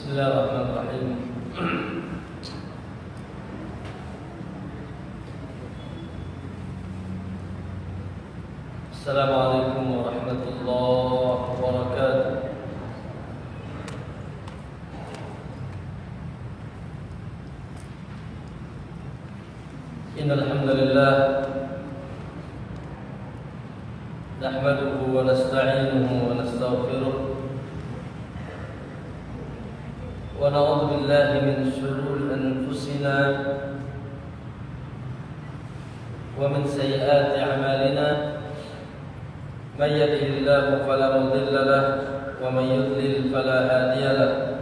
Bismillahirrahmanirrahim. Assalamualaikum warahmatullahi wabarakatuh. Innal hamdalillah nahmaduhu wa nasta'inuhu wa nastaghfiruh wa na'udzu billahi min shururi anfusina wa min sayyiati a'malina man yahdihillahu fala mudilla lahu wa man yudlil fala hadiya lahu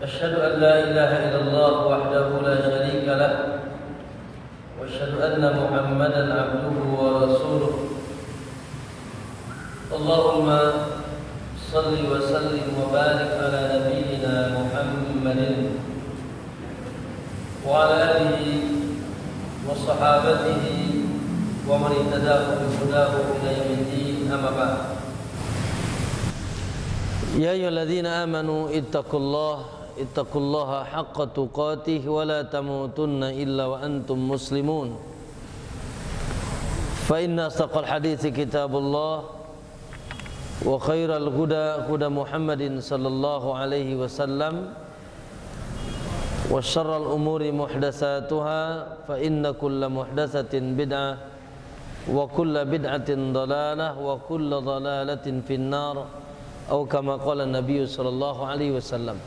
asyhadu an la ilaha illallah wahdahu la syarika lahu wa asyhadu anna muhammadan abduhu wa rasuluh Allahumma salli wa sallim wa barik ala nabiyyina Muhammadin wa ala alihi wa sahabatihi wa man ittaba bi hudahu ila yaumil amma ba'd. Ya ayyuhalladzina amanu ittaqullaha haqqa tuqatih wa la tamutunna illa wa antum muslimun. Fa inna asdaqal hadithi kitabullah wa khairal huda huda Muhammadin sallallahu alaihi wasallam wa syarral umuri muhdatsatuha fa inna kulla muhdatsatin bid'ah wa kulla bid'atin dhalalah wa kulla dhalalatin finnar atau kama qala Nabi sallallahu alaihi wasallam.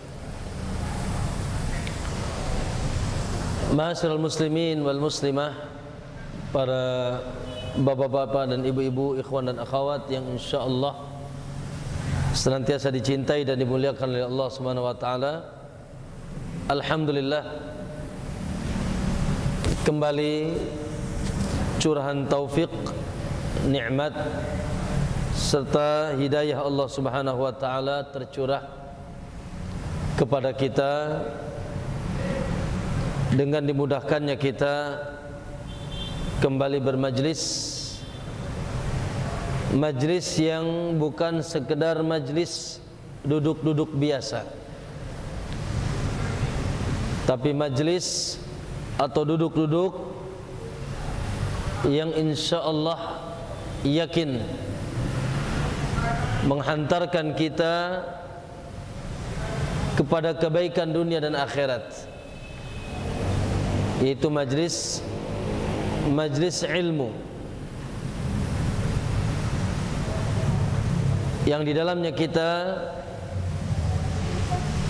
Ma'asyiral muslimin wal muslimah, para bapak-bapak dan ibu-ibu, ikhwan dan akhwat yang insyaallah senantiasa dicintai dan dimuliakan oleh Allah Subhanahu wa taala. Alhamdulillah, kembali curahan taufik, nikmat serta hidayah Allah Subhanahu wa taala tercurah kepada kita dengan dimudahkannya kita kembali bermajlis, majlis yang bukan sekedar majlis duduk-duduk biasa, tapi majlis atau duduk-duduk yang insyaallah yakin menghantarkan kita kepada kebaikan dunia dan akhirat, yaitu majlis ilmu yang di dalamnya kita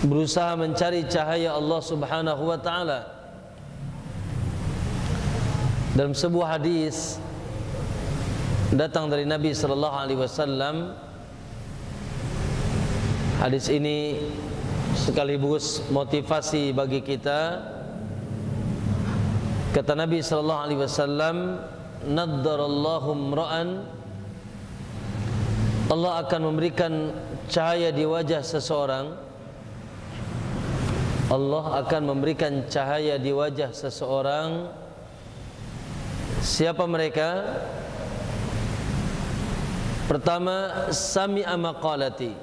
berusaha mencari cahaya Allah Subhanahu wa taala. Dalam sebuah hadis datang dari Nabi sallallahu alaihi wasallam, hadis ini sekaligus motivasi bagi kita. Kata Nabi sallallahu alaihi wasallam, naddarallahu imra'an, Allah akan memberikan cahaya di wajah seseorang. Allah akan memberikan cahaya di wajah seseorang. Siapa mereka? Pertama, sami'a maqalati,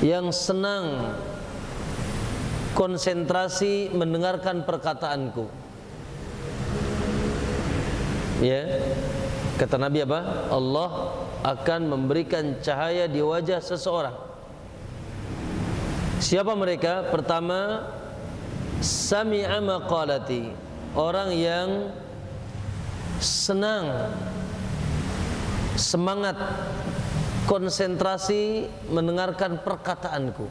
yang senang konsentrasi mendengarkan perkataanku. Ya, kata Nabi apa? Allah akan memberikan cahaya di wajah seseorang. Siapa mereka? Pertama, sami'a maqalati, orang yang senang, semangat, konsentrasi mendengarkan perkataanku.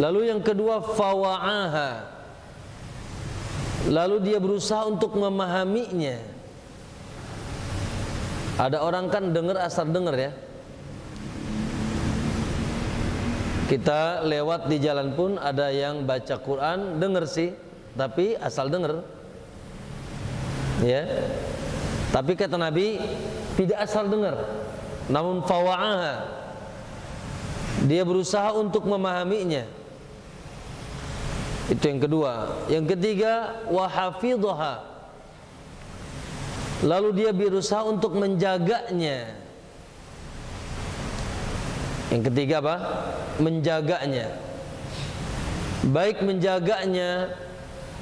Lalu yang kedua, fawa'aha, lalu dia berusaha untuk memahaminya. Ada orang kan dengar asal dengar ya. Kita lewat di jalan pun ada yang baca Quran, dengar sih, tapi asal dengar. Ya. Tapi kata Nabi tidak asal dengar, namun fawa'aha, dia berusaha untuk memahaminya. Itu yang kedua. Yang ketiga, wa hafidhaha, lalu dia berusaha untuk menjaganya. Yang ketiga apa? Menjaganya. Baik menjaganya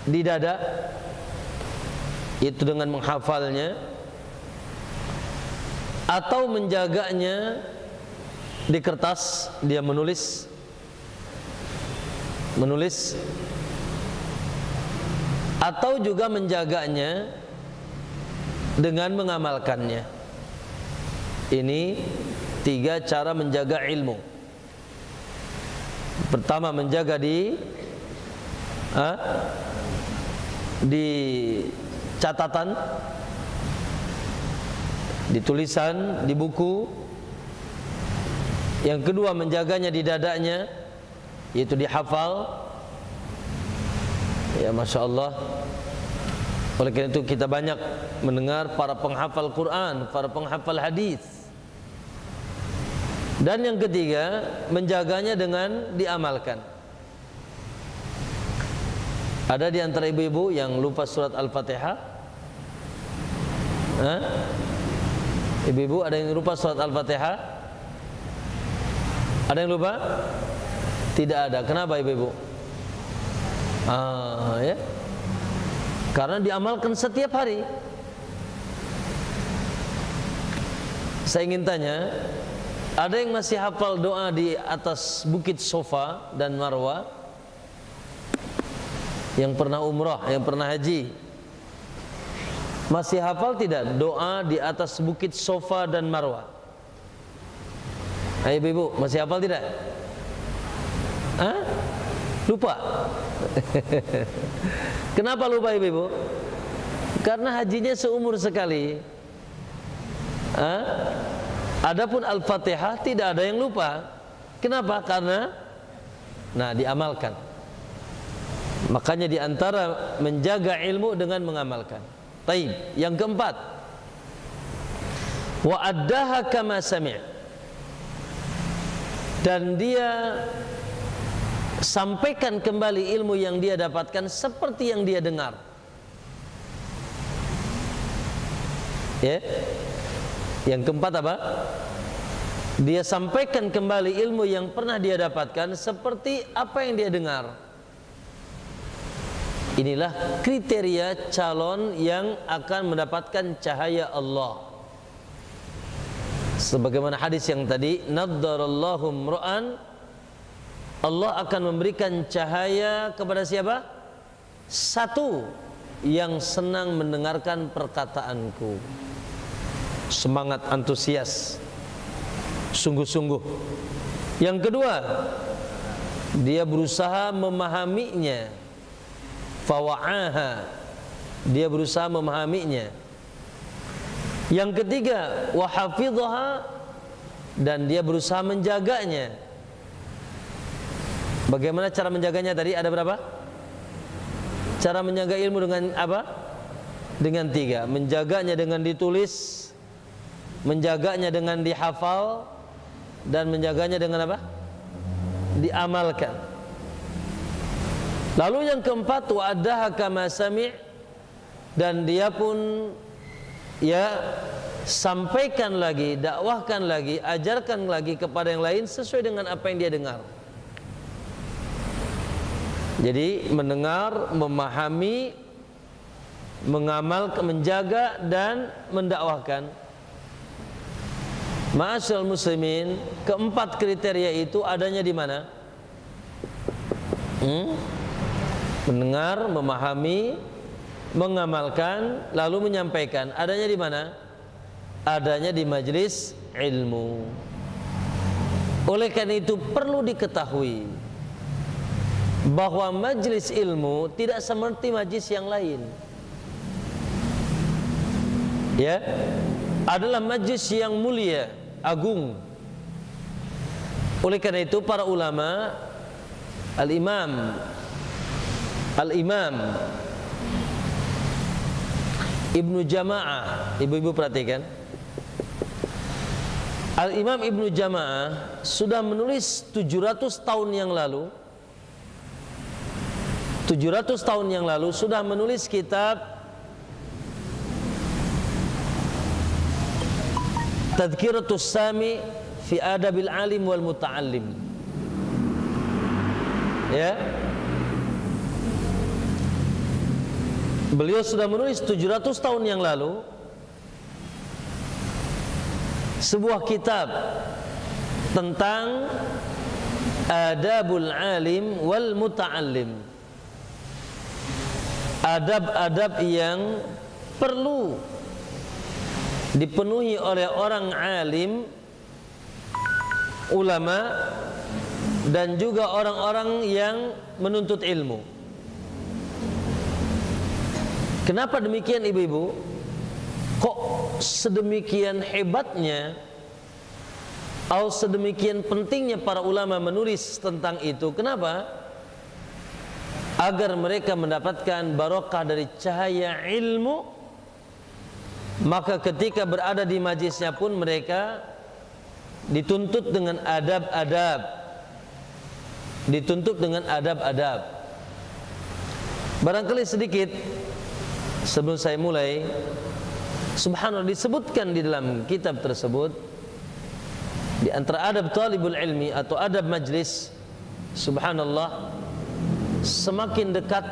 di dada, itu dengan menghafalnya, atau menjaganya di kertas, dia menulis, atau juga menjaganya dengan mengamalkannya. Ini 3 cara menjaga ilmu. Pertama, menjaga di catatan, di tulisan, di buku. Yang kedua, menjaganya di dadanya, yaitu dihafal. Ya, Masya Allah. Oleh karena itu kita banyak mendengar para penghafal Quran, para penghafal hadis. Dan yang ketiga, menjaganya dengan diamalkan. Ada di antara ibu-ibu yang lupa surat Al-Fatihah? Ibu-ibu ada yang lupa surat Al-Fatihah? Ada yang lupa? Tidak ada. Kenapa ibu-ibu? Ya. Karena diamalkan setiap hari. Saya ingin tanya, ada yang masih hafal doa di atas bukit Safa dan Marwah? Yang pernah umrah, yang pernah haji, masih hafal tidak doa di atas bukit Safa dan Marwah? Ayo ibu, masih hafal tidak? Lupa? Kenapa lupa ibu? Karena hajinya seumur sekali. Adapun Al-Fatihah tidak ada yang lupa. Kenapa? Karena diamalkan. Makanya di antara menjaga ilmu dengan mengamalkan. Taib. Yang keempat, wa addaha kama sami'. Dan dia sampaikan kembali ilmu yang dia dapatkan seperti yang dia dengar. Ya. Yang keempat apa? Dia sampaikan kembali ilmu yang pernah dia dapatkan seperti apa yang dia dengar. Inilah kriteria calon yang akan mendapatkan cahaya Allah. Sebagaimana hadis yang tadi, naddarallahu imra'an, Allah akan memberikan cahaya kepada siapa? Satu, yang senang mendengarkan perkataanku. Semangat, antusias, sungguh-sungguh. Yang kedua, dia berusaha memahaminya. Fawa'aha, dia berusaha memahaminya. Yang ketiga, wa hafidhaha, dan dia berusaha menjaganya. Bagaimana cara menjaganya tadi? Ada berapa? Cara menjaga ilmu dengan apa? Dengan 3. Menjaganya dengan ditulis, menjaganya dengan dihafal, dan menjaganya dengan apa? Diamalkan. Lalu yang keempat, wa addaha kama sami', dan dia pun sampaikan lagi, dakwahkan lagi, ajarkan lagi kepada yang lain sesuai dengan apa yang dia dengar. Jadi mendengar, memahami, mengamalkan, menjaga, dan mendakwahkan. Ma'asyiral muslimin, keempat kriteria itu adanya di mana? Mendengar, memahami, mengamalkan, lalu menyampaikan. Adanya di mana? Adanya di majelis ilmu. Oleh karena itu perlu diketahui bahwa majelis ilmu tidak seperti majelis yang lain. Ya, adalah majelis yang mulia, agung. Oleh karena itu para ulama, Al-Imam Ibnu Jama'ah, ibu-ibu perhatikan, Al-Imam Ibnu Jama'ah sudah menulis 700 tahun yang lalu, 700 tahun yang lalu sudah menulis kitab Tadhkiratus Sami fi adabil alim wal muta'allim. Ya. Beliau sudah menulis 700 tahun yang lalu sebuah kitab tentang adabul alim wal muta'allim. Adab-adab yang perlu dipenuhi oleh orang alim, ulama, dan juga orang-orang yang menuntut ilmu. Kenapa demikian ibu-ibu? Kok sedemikian hebatnya atau sedemikian pentingnya para ulama menulis tentang itu? Kenapa? Agar mereka mendapatkan barokah dari cahaya ilmu, maka ketika berada di majlisnya pun mereka dituntut dengan adab-adab. Dituntut dengan adab-adab. Barangkali sedikit sebelum saya mulai, subhanallah, disebutkan di dalam kitab tersebut, di antara adab talibul ilmi atau adab majlis, subhanallah, semakin dekat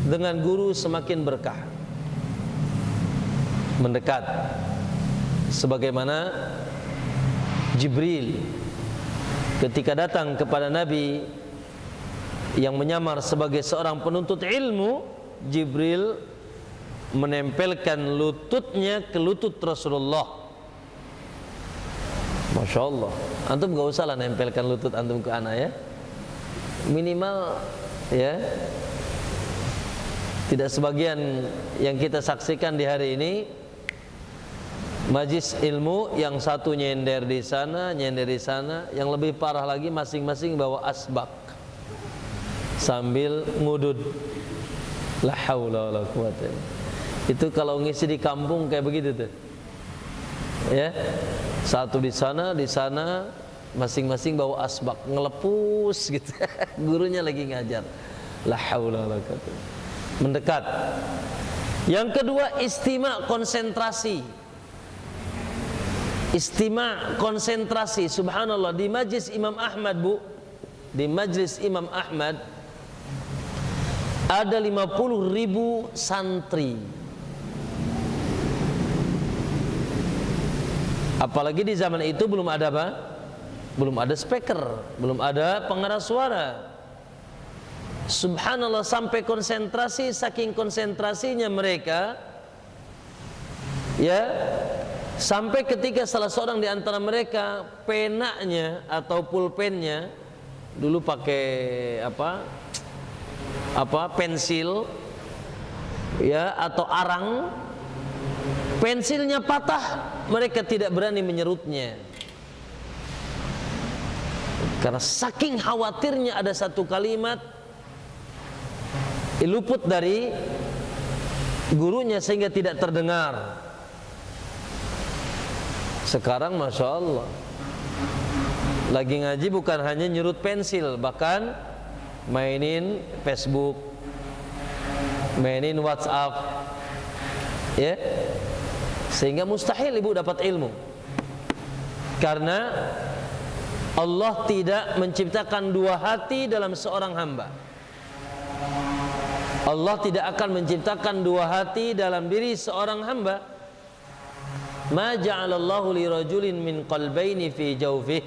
dengan guru semakin berkah. Mendekat, sebagaimana Jibril ketika datang kepada Nabi yang menyamar sebagai seorang penuntut ilmu, Jibril menempelkan lututnya ke lutut Rasulullah. Masya Allah. Antum gak usah lah nempelkan lutut antum ke anak ya. Minimal ya. Tidak sebagian yang kita saksikan di hari ini, majlis ilmu yang satu nyender di sana, nyender di sana, yang lebih parah lagi masing-masing bawa asbak sambil ngudud. La haula wala quwata. Itu kalau ngisi di kampung kayak begitu tuh. Ya. Satu di sana, masing-masing bawa asbak, ngelepus gitu. Gurunya lagi ngajar. La haula wala quwata. Mendekat. Yang kedua, istima', konsentrasi. Istima' konsentrasi, subhanallah, di majlis Imam Ahmad, Bu. Di majlis Imam Ahmad ada 50.000 santri. Apalagi di zaman itu belum ada apa? Belum ada speaker, belum ada pengeras suara. Subhanallah, sampai konsentrasi, saking konsentrasinya mereka, ya, sampai ketika salah seorang di antara mereka penanya atau pulpennya dulu pakai pensil ya atau arang, pensilnya patah, mereka tidak berani menyerutnya karena saking khawatirnya ada satu kalimat luput dari gurunya sehingga tidak terdengar. Sekarang Masya Allah, lagi ngaji bukan hanya nyerut pensil, bahkan mainin Facebook, mainin WhatsApp, ya, sehingga mustahil ibu dapat ilmu, karena Allah tidak menciptakan dua hati dalam seorang hamba. Allah tidak akan menciptakan dua hati dalam diri seorang hamba. Ma ja'alallahu li rajulin min qalbaini fi jawfih.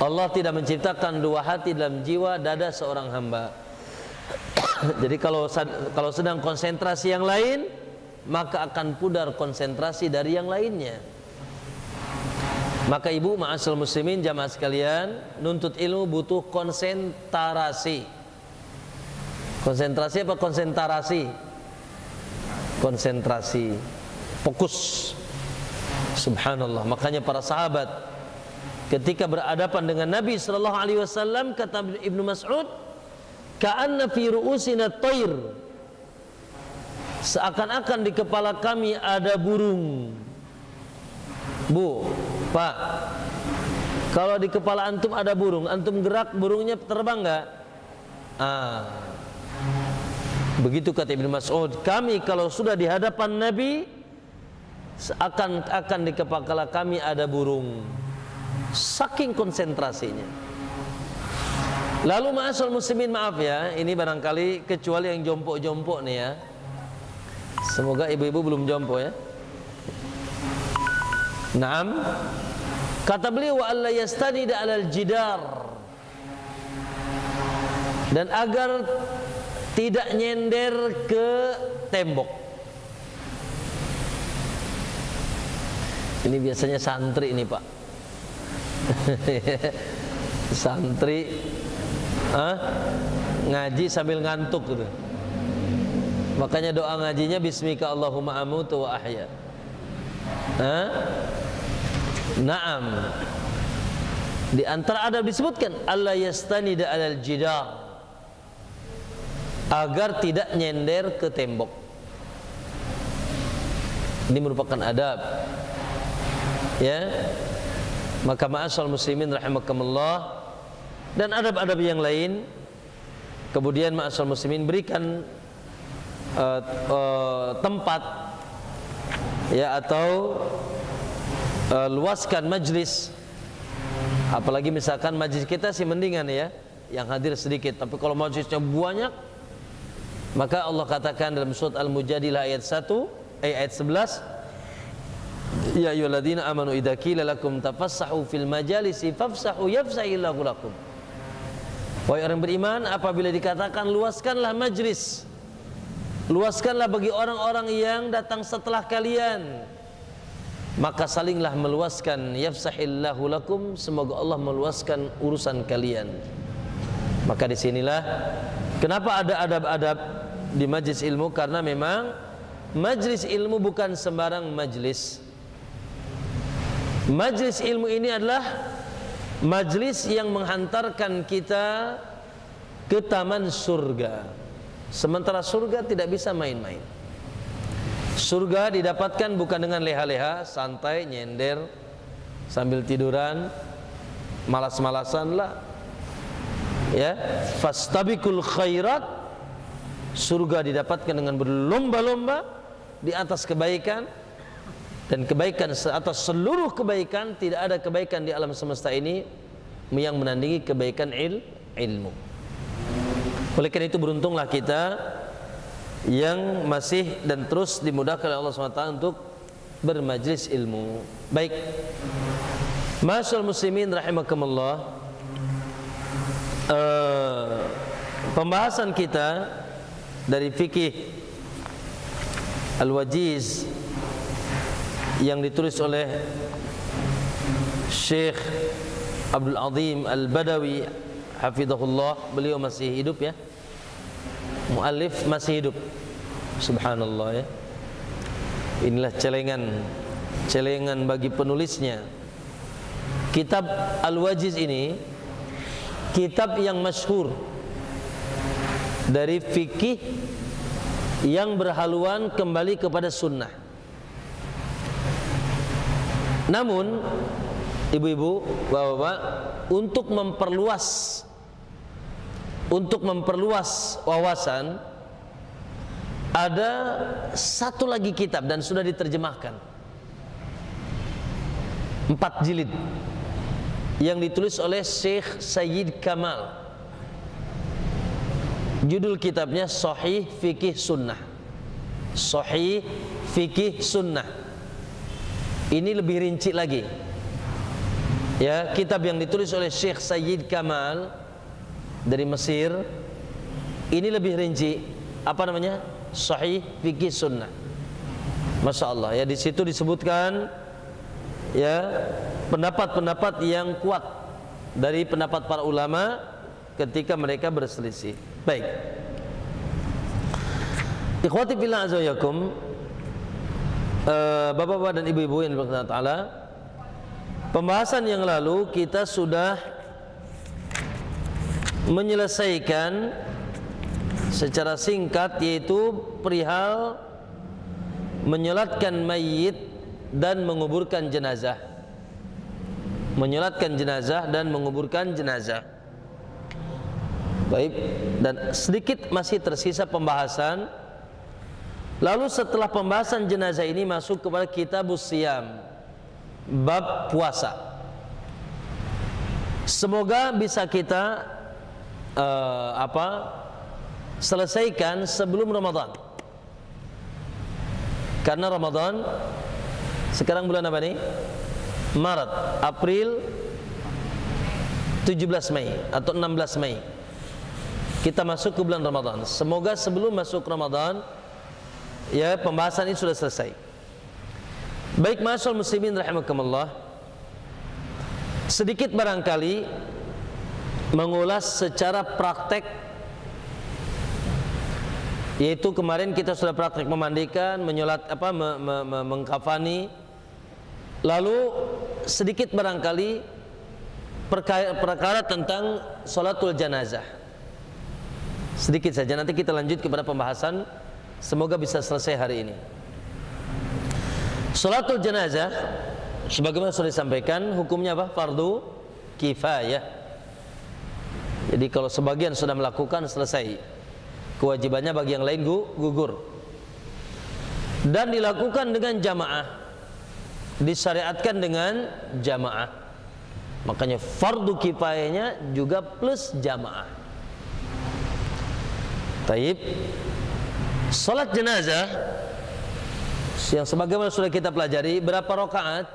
Allah tidak menciptakan dua hati dalam jiwa dada seorang hamba. Jadi kalau sedang konsentrasi yang lain, maka akan pudar konsentrasi dari yang lainnya. Maka ibu, ma'asyiral muslimin, jamaah sekalian, nuntut ilmu butuh konsentrasi. Konsentrasi apa konsentrasi? Konsentrasi, fokus. Subhanallah. Makanya para sahabat ketika berhadapan dengan Nabi sallallahu alaihi wasallam, kata Ibnu Mas'ud, ka'anna fi ru'usina thair, seakan-akan di kepala kami ada burung. Bu, Pak, kalau di kepala antum ada burung, antum gerak, burungnya terbang enggak? Begitu kata Ibnu Mas'ud, kami kalau sudah di hadapan Nabi Seakan-akan di kepala kami ada burung. Saking konsentrasinya. Lalu ma'asyiral muslimin, maaf ya, ini barangkali kecuali yang jompo-jompo nih ya. Semoga ibu-ibu belum jompo ya. Naam. Kata beliau, wa alla yastanida 'alal jidar. Dan agar tidak nyender ke tembok. Ini biasanya santri ini Pak. Santri ngaji sambil ngantuk gitu. Makanya doa ngajinya bismika Allahumma amutu wa ahya. Naam. Di antara adab disebutkan alla yastanida 'alal jidar, agar tidak nyender ke tembok. Ini merupakan adab. Ya. Maka ma'asyiral muslimin rahimakumullah, dan adab-adab yang lain. Kemudian ma'asyiral muslimin berikan tempat ya, atau luaskan majlis. Apalagi misalkan majlis kita sih mendingan ya, yang hadir sedikit. Tapi kalau majlisnya banyak, maka Allah katakan dalam surat Al-Mujadilah ayat 11, ya ayyuhalladzina amanu idza qila lakum tafassahu fil majalisi fafsahu yafsahillahu lakum. Wahai orang beriman, apabila dikatakan luaskanlah majlis, luaskanlah bagi orang-orang yang datang setelah kalian, maka salinglah meluaskan. Yafsahillahu lakum, semoga Allah meluaskan urusan kalian. Maka disinilah kenapa ada adab-adab di majlis ilmu, karena memang majlis ilmu bukan sembarang majlis. Majlis ilmu ini adalah majlis yang menghantarkan kita ke taman surga. Sementara surga tidak bisa main-main. Surga didapatkan bukan dengan leha-leha, santai, nyender, sambil tiduran, malas-malasan lah. Ya, fastabiqul khairat. Surga didapatkan dengan berlomba-lomba di atas kebaikan. Dan kebaikan atas seluruh kebaikan, tidak ada kebaikan di alam semesta ini yang menandingi kebaikan ilmu. Oleh karena itu beruntunglah kita yang masih dan terus dimudahkan oleh Allah SWT untuk bermajlis ilmu. Baik, ma'asyiral muslimin rahimakumullah, pembahasan kita dari fikih Al-Wajiz yang ditulis oleh Syekh Abdul Azim Al-Badawi hafizahullah, beliau masih hidup ya, muallif masih hidup, subhanallah ya. Inilah celengan bagi penulisnya. Kitab Al-Wajiz ini kitab yang masyhur dari fikih yang berhaluan kembali kepada sunnah. Namun ibu-ibu, bapak-bapak, untuk memperluas wawasan, ada satu lagi kitab dan sudah diterjemahkan, 4 jilid, yang ditulis oleh Syekh Sayyid Kamal. Judul kitabnya Sahih Fikih Sunnah. Sahih Fikih Sunnah. Ini lebih rinci lagi. Ya, kitab yang ditulis oleh Syekh Sayyid Kamal dari Mesir. Ini lebih rinci. Apa namanya? Sahih Fikih Sunnah. Masya Allah. Ya, di situ disebutkan ya pendapat-pendapat yang kuat dari pendapat para ulama ketika mereka berselisih. Baik. Ikhwati fillah azza wa yakum, bapak-bapak dan ibu-ibu yang dimuliakan Allah Ta'ala, pembahasan yang lalu kita sudah menyelesaikan secara singkat, yaitu perihal menyolatkan mayit dan menguburkan jenazah. Menyolatkan jenazah dan menguburkan jenazah. Baik, dan sedikit masih tersisa pembahasan Lalu setelah pembahasan jenazah ini masuk kepada kitabus siyam, bab puasa. Semoga bisa kita selesaikan sebelum Ramadan. Karena Ramadan sekarang bulan apa nih? Maret, April, 17 Mei atau 16 Mei. Kita masuk ke bulan Ramadan. Semoga sebelum masuk Ramadan ya pembahasan ini sudah selesai. Baik ma'asyiral muslimin rahimakumullah, sedikit barangkali mengulas secara praktek, yaitu kemarin kita sudah praktek memandikan, menyolat mengkafani. Lalu sedikit barangkali perkara tentang sholatul janazah. Sedikit saja, nanti kita lanjut kepada pembahasan. Semoga bisa selesai hari ini. Sholatul janazah sebagaimana sudah disampaikan, hukumnya apa? Fardu kifayah. Jadi kalau sebagian sudah melakukan, selesai. Kewajibannya bagi yang lain gugur. Dan dilakukan dengan jamaah. Disyariatkan dengan jamaah. Makanya fardu kifayahnya juga plus jamaah. Taib. Salat jenazah yang sebagaimana sudah kita pelajari, berapa rakaat?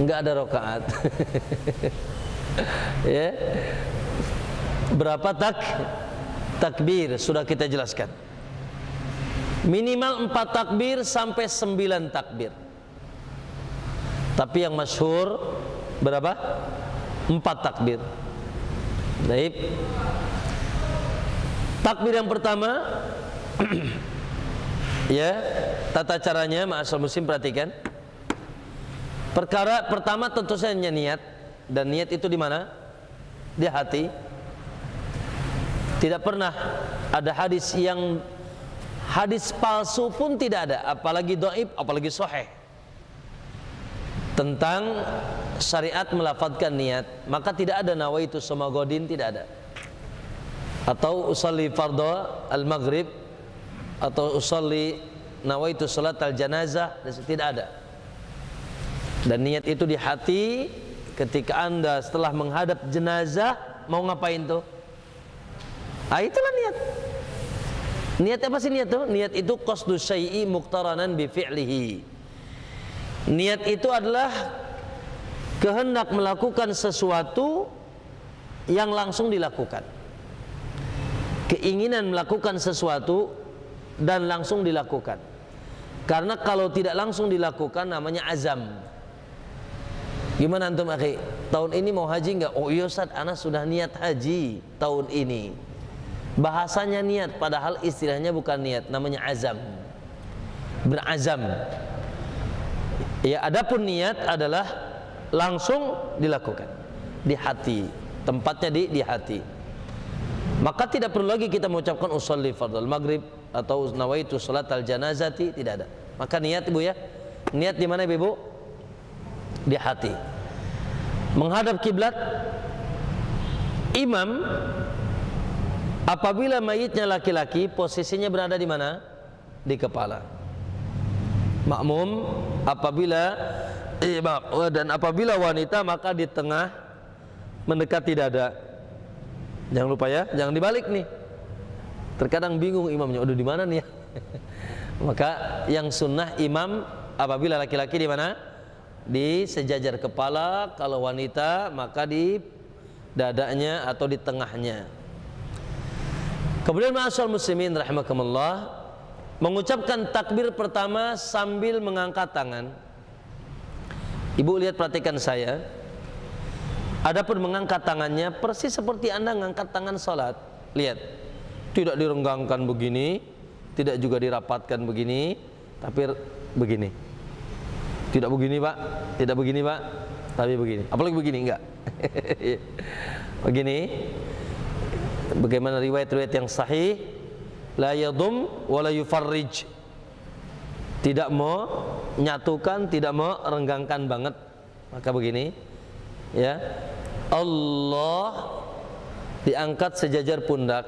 Enggak ada rakaat. Ya. Berapa takbir sudah kita jelaskan. Minimal 4 takbir sampai 9 takbir. Tapi yang masyhur berapa? 4 takbir. Baik. Takbir yang pertama ya, tata caranya ma'asyiral muslim perhatikan. Perkara pertama tentu saja niat, dan niat itu di mana? Di hati. Tidak pernah ada hadis palsu pun tidak ada, apalagi dhaif, apalagi sahih, tentang syariat melafadzkan niat. Maka tidak ada nawaitu somagodin, tidak ada. Atau usalli fardhu al-maghrib, atau usalli nawaitu salat al-janazah, tidak ada. Dan niat itu di hati. Ketika Anda setelah menghadap jenazah mau ngapain tuh? Itulah niat. Niat apa sih niat tuh? Niat itu qasdu syai'i muqtaranan bi fi'lihi. Niat itu adalah kehendak melakukan sesuatu yang langsung dilakukan. Keinginan melakukan sesuatu dan langsung dilakukan. Karena kalau tidak langsung dilakukan namanya azam. Gimana antum akhi? Tahun ini mau haji enggak? Oh iya Ustaz, ana sudah niat haji tahun ini. Bahasanya niat, padahal istilahnya bukan niat, namanya azam. Berazam. Ya, adapun niat adalah langsung dilakukan di hati, tempatnya di hati. Maka tidak perlu lagi kita mengucapkan usolli fardhul maghrib atau nawaitu salat al janazati, tidak ada. Maka niat Ibu ya, niat di mana Ibu? Di hati. Menghadap kiblat. Imam apabila mayitnya laki-laki, posisinya berada di mana? Di kepala. Makmum apabila wanita maka di tengah mendekati dada. Jangan lupa ya, jangan dibalik nih. Terkadang bingung imamnya, udah di mana nih ya? Maka yang sunnah imam apabila laki-laki di mana? Di sejajar kepala, kalau wanita maka di dadanya atau di tengahnya. Kemudian ma'asyiral muslimin rahimakumullah, mengucapkan takbir pertama sambil mengangkat tangan. Ibu lihat, perhatikan saya. Adapun mengangkat tangannya persis seperti Anda mengangkat tangan salat. Lihat, tidak direnggangkan begini, tidak juga dirapatkan begini, tapi begini. Tidak begini Pak, tidak begini Pak, tapi begini. Apalagi begini, enggak. Begini. Bagaimana riwayat-riwayat yang sahih, la yadum wa la yufarrij. Tidak mau nyatukan, tidak mau renggangkan banget. Maka begini, ya. Allah diangkat sejajar pundak,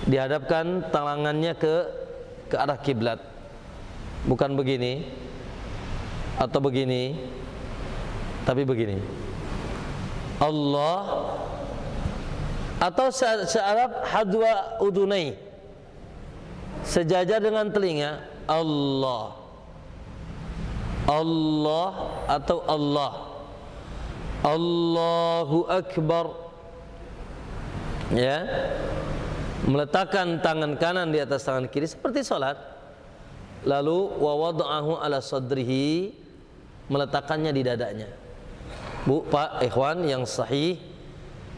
dihadapkan tangannya ke arah kiblat, bukan begini atau begini, tapi begini. Allah, atau searab hadwa udunai, sejajar dengan telinga. Allah, Allah atau Allah. Allahu Akbar, ya, meletakkan tangan kanan di atas tangan kiri seperti salat. Lalu wa wada'ahu ala sadrihi, meletakkannya di dadanya. Bu, Pak, ikhwan, yang sahih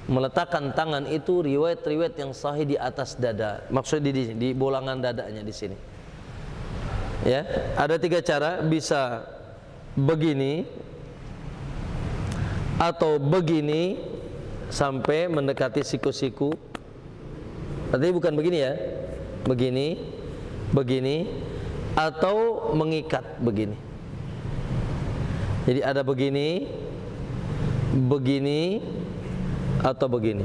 meletakkan tangan itu riwayat-riwayat yang sahih di atas dada. Maksudnya di bolangan dadanya di sini. Ya, ada 3 cara, bisa begini atau begini sampai mendekati siku-siku. Artinya bukan begini ya, begini, begini, atau mengikat begini. Jadi ada begini, begini, atau begini.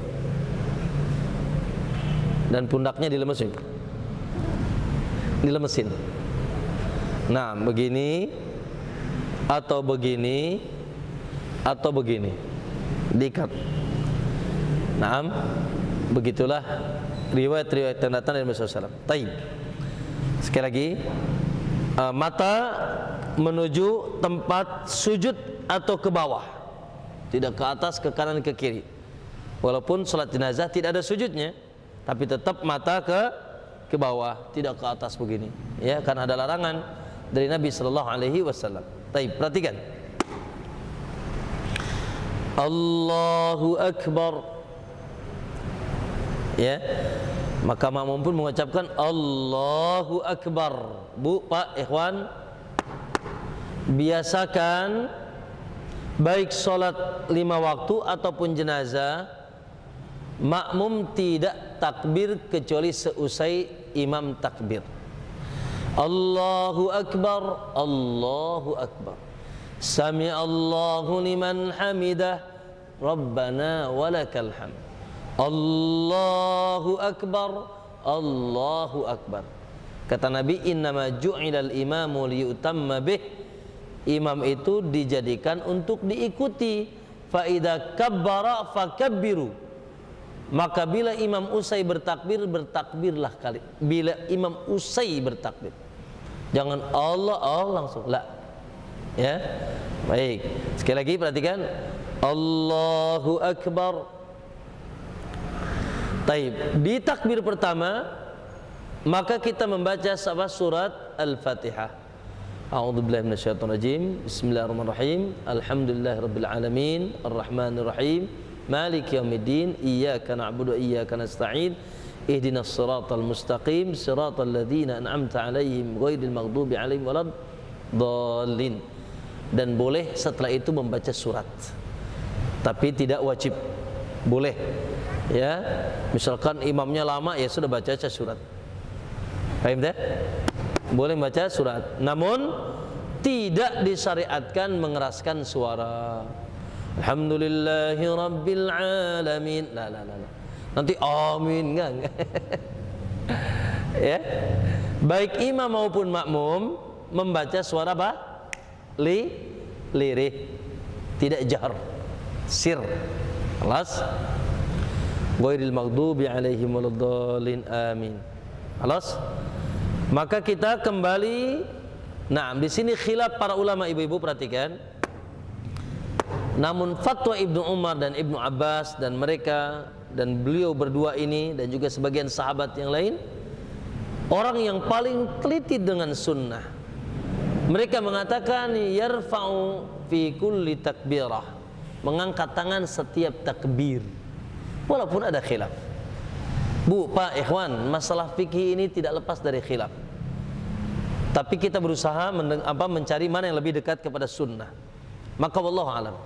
Dan pundaknya dilemesin. Dilemesin. Nah, begini, atau begini, atau begini, diikat. Naam, begitulah riwayat-riwayat yang datang dari Rasulullah SAW. Taib. Sekali lagi, mata menuju tempat sujud atau ke bawah, tidak ke atas, ke kanan, ke kiri. Walaupun salat jenazah tidak ada sujudnya, tapi tetap mata ke bawah, tidak ke atas begini. Ya, karena ada larangan dari Nabi sallallahu alaihi wasallam. Taib, perhatikan. Allahu Akbar. Ya, maka makmum pun mengucapkan Allahu Akbar. Bu, Pak, ikhwan, biasakan baik sholat 5 waktu ataupun jenazah, makmum tidak takbir kecuali seusai imam takbir. Allahu Akbar, Allahu Akbar. Sami Allahu liman hamidah, Rabbana walakal hamd. Allahu Akbar, Allahu Akbar. Kata Nabi, innama ju'ilal imamu liyutamma bih. Imam itu dijadikan untuk diikuti. Fa idza kabbara fakabbiru. Maka bila imam usai bertakbir, bertakbirlah kali. Bila imam usai bertakbir, jangan Allah langsung, la. Ya, baik. Sekali lagi perhatikan, Allahu Akbar. Taib. Di takbir pertama, maka kita membaca surat Al-Fatihah. A'udzubillahi minasyaitonirrajim. Bismillahirrahmanirrahim. Alhamdulillahirabbil alamin, arrahmanirrahim, maliki yaumiddin, iyyaka na'budu wa iyyaka nasta'in, ihdinas siratal mustaqim, siratal ladzina an'amta 'alaihim ghairil maghdubi 'alaihim waladdallin. Dan boleh setelah itu membaca surat, tapi tidak wajib. Boleh, ya. Misalkan imamnya lama, ya sudah baca surat. Paham tak? Boleh baca surat, namun tidak disyariatkan mengeraskan suara. Alhamdulillahi rabbil alamin. La. Nanti amin enggak. Ya. Baik imam maupun makmum membaca suara apa? Lirih. Tidak jahar. Sir. Kelas. Ghairil maghdubi alaihim waladdallin. Amin. Kelas. Maka kita kembali. Nah, di sini khilaf para ulama, ibu-ibu perhatikan. Namun fatwa Ibnu Umar dan Ibnu Abbas dan mereka dan beliau berdua ini dan juga sebagian sahabat yang lain, orang yang paling teliti dengan sunnah, mereka mengatakan yarfa'u fi kulli takbirah, mengangkat tangan setiap takbir, walaupun ada khilaf. Bu, Pak, ikhwan, masalah fikih ini tidak lepas dari khilaf. Tapi kita berusaha mencari mana yang lebih dekat kepada sunnah. Maka wallahu alam,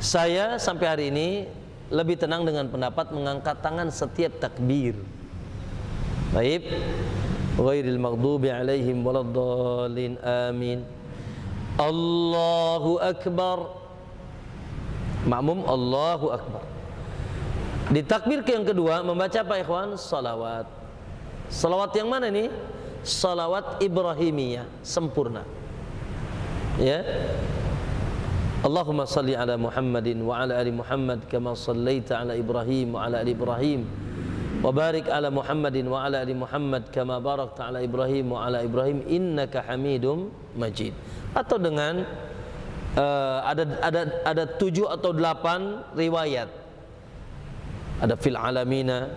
saya sampai hari ini lebih tenang dengan pendapat mengangkat tangan setiap takbir. Baik. Ghairil maghdubi alaihim waladdallin. Amin. Allahu Akbar. Makmum Allahu Akbar. Di takbir yang kedua membaca apa ikhwan? Salawat. Salawat yang mana ini? Salawat Ibrahimiyah, sempurna. Ya. Allahumma salli ala Muhammadin wa ala ali Muhammad kama sallaita ala Ibrahim wa ala ali Ibrahim wa barik ala Muhammadin wa ala ali Muhammad kama barakta ala Ibrahim wa ala Ibrahim innaka Hamidum Majid. Atau dengan ada 7 atau 8 riwayat. Ada fil alamina,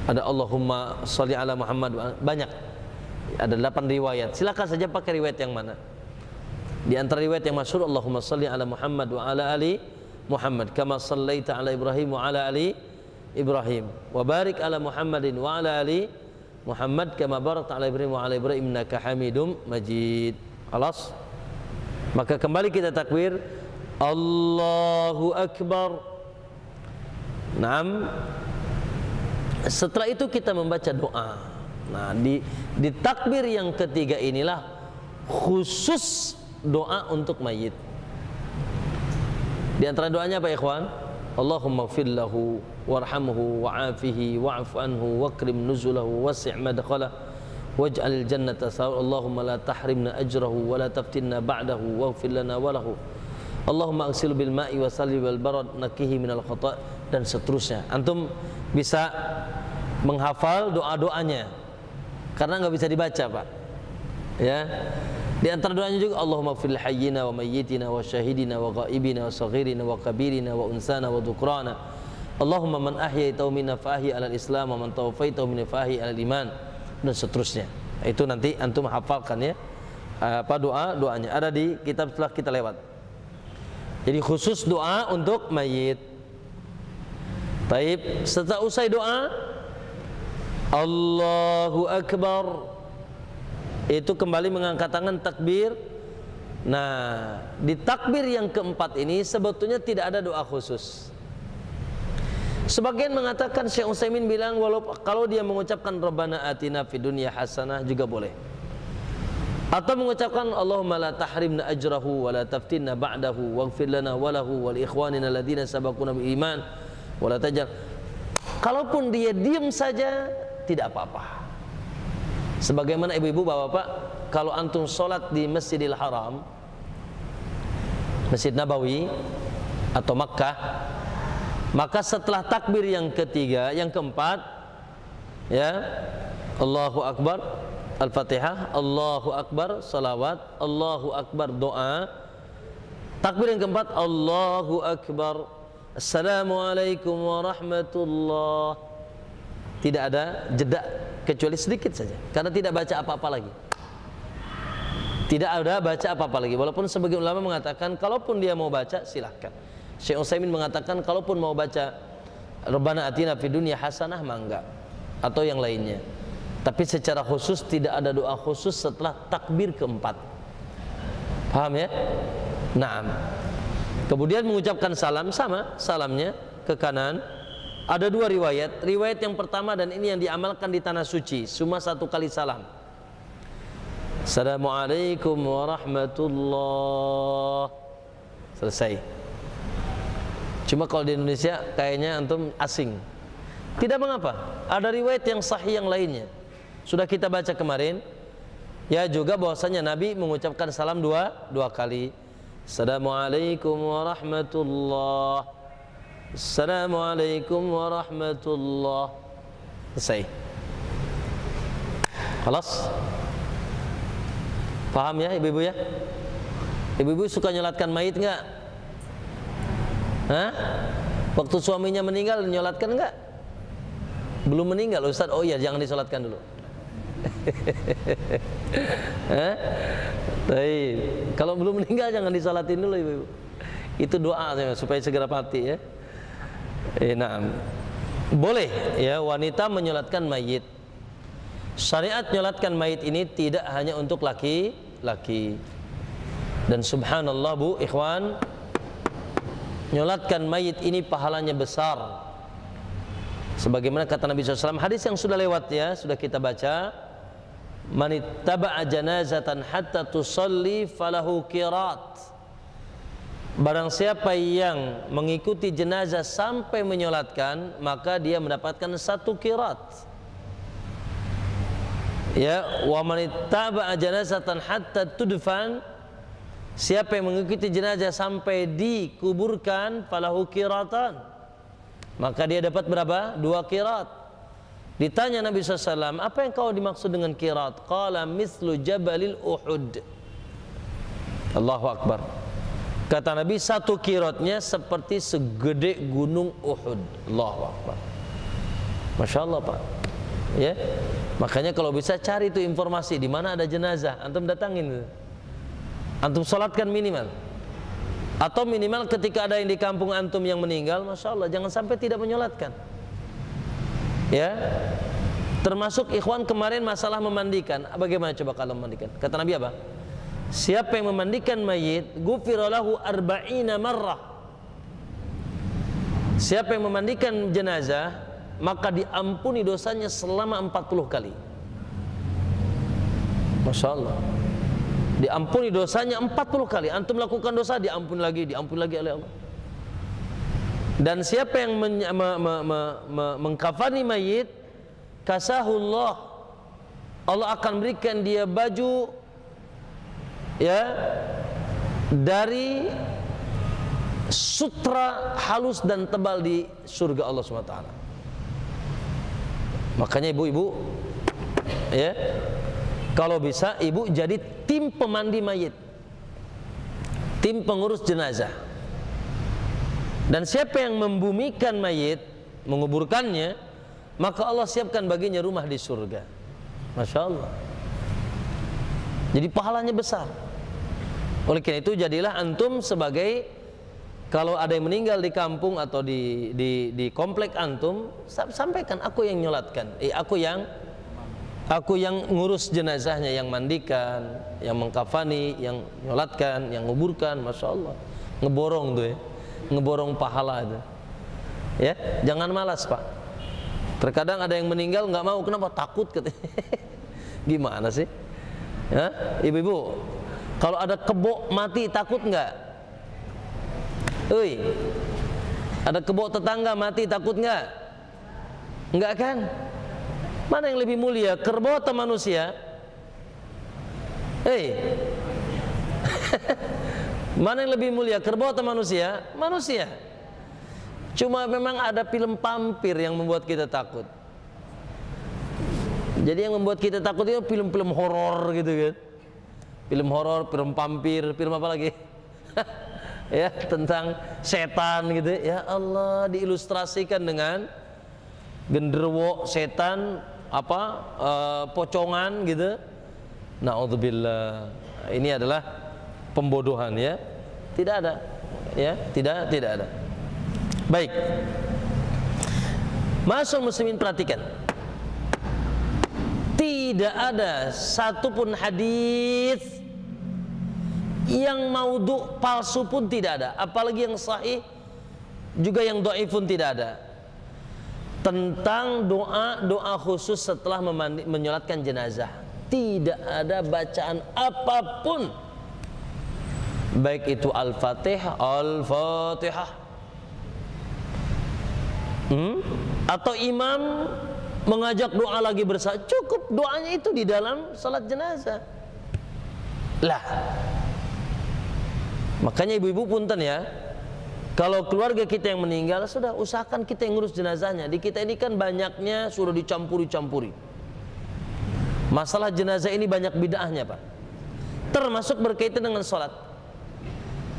ada Allahumma salli ala Muhammad, banyak. Ada 8 riwayat. Silakan saja pakai riwayat yang mana. Di antara riwayat yang masyhur, Allahumma salli ala Muhammad wa ala ali Muhammad kama sallaita ala Ibrahim wa ala ali Ibrahim wa barik ala Muhammadin wa ala ali Muhammad kama barakta ala Ibrahim wa ala Ibrahim innaka Hamidum Majid. Khalas. Maka kembali kita takbir, Allahu Akbar. Naam. Setelah itu kita membaca doa. Nah, di takbir yang ketiga inilah khusus doa untuk mayit. Di antara doanya apa ikhwan? Allahumma fir lahu warhamhu wa'afihi wa'fu anhu wakrim nuzulahu wasi' madkhalah waj'alil jannata sawab. Allahumma la tahrimna ajrahu wa la taftinna ba'dahu waghfir lana wa lahu. Allahumma aghsil bil ma'i wa salli wal barad nakihi minal khata' dan seterusnya. Antum bisa menghafal doa-doanya karena enggak bisa dibaca, Pak. Ya. Di antara doanya juga Allahumma fil hayyina wa mayyitina wa syahidina wa ghaibina wa saghirina wa kabirina wa unsana wa dhukrana. Allahumma man ahyaitahu minna fa ahyi 'alal islam wa man tawaffaitahu minna fa ahyi 'alal iman dan seterusnya. Itu nanti antum hafalkan ya. Apa doanya ada di kitab setelah kita lewat. Jadi khusus doa untuk mayit. Taib, setelah usai doa Allahu Akbar, itu kembali mengangkat tangan takbir. Nah, di takbir yang keempat ini sebetulnya tidak ada doa khusus. Sebagian mengatakan, Syekh Utsaimin bilang kalau dia mengucapkan Rabbana atina fid dunya hasanah juga boleh. Atau mengucapkan Allahumma la tahrimna ajrahu wa la taftinna ba'dahu waghfir lana wa lahu wal ikhwanina alladziina sabaquna bil iman wa la tajal. Kalaupun dia diam saja tidak apa-apa. Sebagaimana ibu-ibu, bapak-bapak, kalau antum sholat di Masjidil Haram, Masjid Nabawi atau Makkah, maka setelah takbir yang ketiga, yang keempat, ya, Allahu Akbar, Al-Fatihah, Allahu Akbar, salawat, Allahu Akbar, doa. Takbir yang keempat, Allahu Akbar, Assalamualaikum warahmatullah. Tidak ada jeda kecuali sedikit saja, karena tidak baca apa-apa lagi. Tidak ada baca apa-apa lagi. Walaupun sebagian ulama mengatakan kalaupun dia mau baca silahkan. Syekh Utsaimin mengatakan kalaupun mau baca Rabbana atina fid dunya hasanah mah enggak, atau yang lainnya. Tapi secara khusus tidak ada doa khusus setelah takbir keempat. Paham ya? Naam. Kemudian mengucapkan salam, sama salamnya ke kanan. Ada 2 riwayat. Riwayat yang pertama, dan ini yang diamalkan di tanah suci, cuma 1 kali salam. Assalamualaikum warahmatullah. Selesai. Cuma kalau di Indonesia kayaknya antum asing. Tidak mengapa. Ada riwayat yang sahih yang lainnya. Sudah kita baca kemarin. Ya, juga bahwasanya Nabi mengucapkan salam 2 kali. Assalamualaikum warahmatullah. Assalamualaikum warahmatullah. Selesai. Khalas. Paham ya ibu-ibu ya? Ibu-ibu suka nyolatkan mayit enggak? Hah? Waktu suaminya meninggal nyolatkan enggak? Belum meninggal Ustaz. Oh iya, jangan disolatkan dulu. Hah? Baik. Kalau belum meninggal jangan disolatin dulu ibu-ibu. Itu doa supaya segera mati ya. Nah, boleh ya wanita menyolatkan mayit. Syariat nyolatkan mayit ini tidak hanya untuk laki-laki. Dan subhanallah bu, ikhwan, nyolatkan mayit ini pahalanya besar. Sebagaimana kata Nabi SAW, hadis yang sudah lewat ya, sudah kita baca. Man ittaba'a janazatan hatta tusalli falahu qirat. barang siapa yang mengikuti jenazah sampai menyolatkan, maka dia mendapatkan 1 qirat. Ya, wa man ittaba'a janazatan hatta tudfan, siapa yang mengikuti jenazah sampai dikuburkan, falahu qiratan, maka dia dapat berapa? 2 qirat. Ditanya Nabi SAW, apa yang kau dimaksud dengan qirat? Qala mislu jabalil Uhud. Allahu Akbar. Kata Nabi, 1 qiratnya seperti segede gunung Uhud. Allahu Akbar. Masya Allah, Pak. Ya, makanya kalau bisa cari itu informasi di mana ada jenazah, antum datangin, antum salatkan minimal, atau minimal ketika ada yang di kampung antum yang meninggal, masya Allah, jangan sampai tidak menyolatkan. Ya, termasuk ikhwan kemarin masalah memandikan. Bagaimana coba kalau memandikan? Kata Nabi apa? Siapa yang memandikan mayit, ghufira lahu 40 marrah. Siapa yang memandikan jenazah, maka diampuni dosanya selama 40 kali. Masya Allah, diampuni dosanya 40 kali. Antum melakukan dosa, diampuni lagi oleh Allah. Dan siapa yang mengkafani mayit, kasahullah, Allah akan berikan dia baju, ya, dari sutra halus dan tebal di surga Allah SWT. Makanya ibu-ibu, ya, kalau bisa ibu jadi tim pemandi mayit, tim pengurus jenazah. Dan siapa yang membumikan mayit, menguburkannya, maka Allah siapkan baginya rumah di surga. Masya Allah. Jadi pahalanya besar. Oleh karena itu jadilah antum sebagai, kalau ada yang meninggal di kampung atau di komplek antum, sampaikan, aku yang nyolatkan, aku yang ngurus jenazahnya, yang mandikan, yang mengkafani, yang nyolatkan, yang nguburkan. Masya Allah, ngeborong tuh ya, ngeborong pahala itu. Ya, jangan malas Pak. Terkadang ada yang meninggal nggak mau, kenapa? Takut katanya. Gimana sih? Ya, ibu-ibu, kalau ada kebo mati takut nggak? Oi, ada kebo tetangga mati takut nggak? Nggak kan? Mana yang lebih mulia, kerbau atau manusia? Mana yang lebih mulia, kerbau atau manusia? Manusia. Cuma memang ada film vampir yang membuat kita takut. Jadi yang membuat kita takut itu film-film horor gitu kan. Film horor, film vampir, film apa lagi? Ya, tentang setan gitu. Ya Allah, diilustrasikan dengan genderuwo setan, pocongan gitu. Naudzubillah. Ini adalah pembodohan ya. Tidak ada. Ya, tidak ada. Baik. Masyaallah muslimin, perhatikan. Tidak ada satupun hadis yang maudhu, palsu pun tidak ada, apalagi yang sahih, juga yang dhaif pun tidak ada, tentang doa khusus setelah menyolatkan jenazah. Tidak ada bacaan apapun, baik itu Al-Fatihah atau imam mengajak doa lagi bersama, cukup doanya itu di dalam salat jenazah lah. Makanya ibu-ibu punten ya, kalau keluarga kita yang meninggal, sudah usahakan kita yang ngurus jenazahnya. Di kita ini kan banyaknya sudah dicampuri. Masalah jenazah ini banyak bid'ahnya Pak, termasuk berkaitan dengan sholat,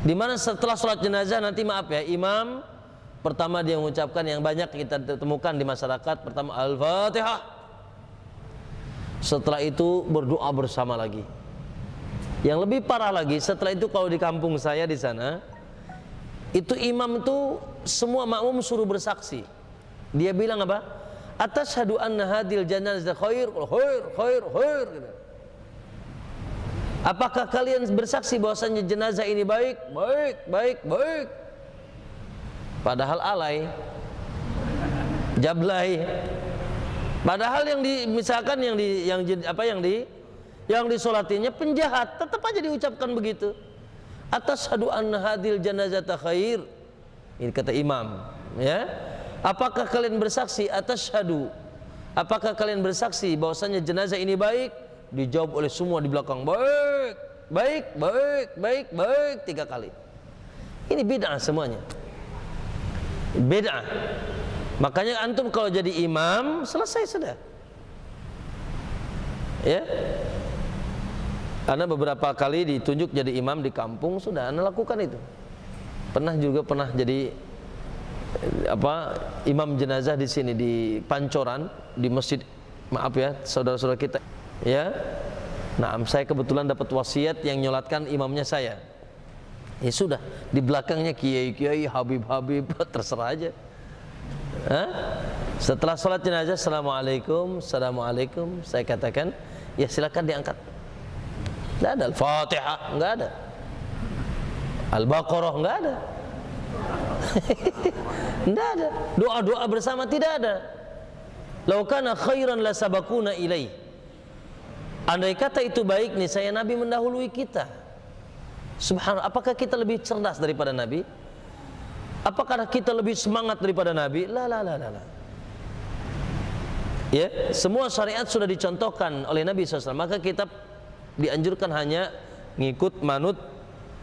dimana setelah sholat jenazah nanti, maaf ya, imam pertama dia mengucapkan yang banyak kita temukan di masyarakat, pertama Al-Fatihah, setelah itu berdoa bersama lagi. Yang lebih parah lagi, setelah itu kalau di kampung saya di sana, itu imam itu semua makmum suruh bersaksi. Dia bilang apa? Atasyhadu anna hadil janazah khair. Gitu. Apakah kalian bersaksi bahwasanya jenazah ini baik? Baik. Padahal alay, jablay. Padahal yang disolatinya penjahat, tetap aja diucapkan begitu. Atashhadu anna hadhil janazata khair? Ini kata imam, ya. Apakah kalian bersaksi? Atashhadu, apakah kalian bersaksi bahwasanya jenazah ini baik? Dijawab oleh semua di belakang, baik, baik, baik, baik, baik, 3 kali. Ini bid'ah semuanya. Bid'ah. Makanya antum kalau jadi imam selesai sudah. Ya. Ana beberapa kali ditunjuk jadi imam di kampung, sudah ana lakukan itu. Pernah jadi imam jenazah di sini di Pancoran, di masjid, maaf ya saudara-saudara kita. Ya. Nah, saya kebetulan dapat wasiat yang nyolatkan imamnya saya. Ya sudah, di belakangnya kiai-kiai, habib-habib, terserah aja. Setelah sholat jenazah, assalamualaikum, assalamualaikum, saya katakan, ya silakan diangkat. Tidak ada Al-Fatihah, enggak ada. Al-Baqarah, enggak ada. Tidak ada. Doa-doa bersama tidak ada. Lau kana khairan la sabaquna ilaih. Andai kata itu baik nih, saya Nabi mendahului kita. Subhanallah, apakah kita lebih cerdas daripada Nabi? Apakah kita lebih semangat daripada Nabi? La. Ya, semua syariat sudah dicontohkan oleh Nabi SAW. Maka kita dianjurkan hanya ngikut manut,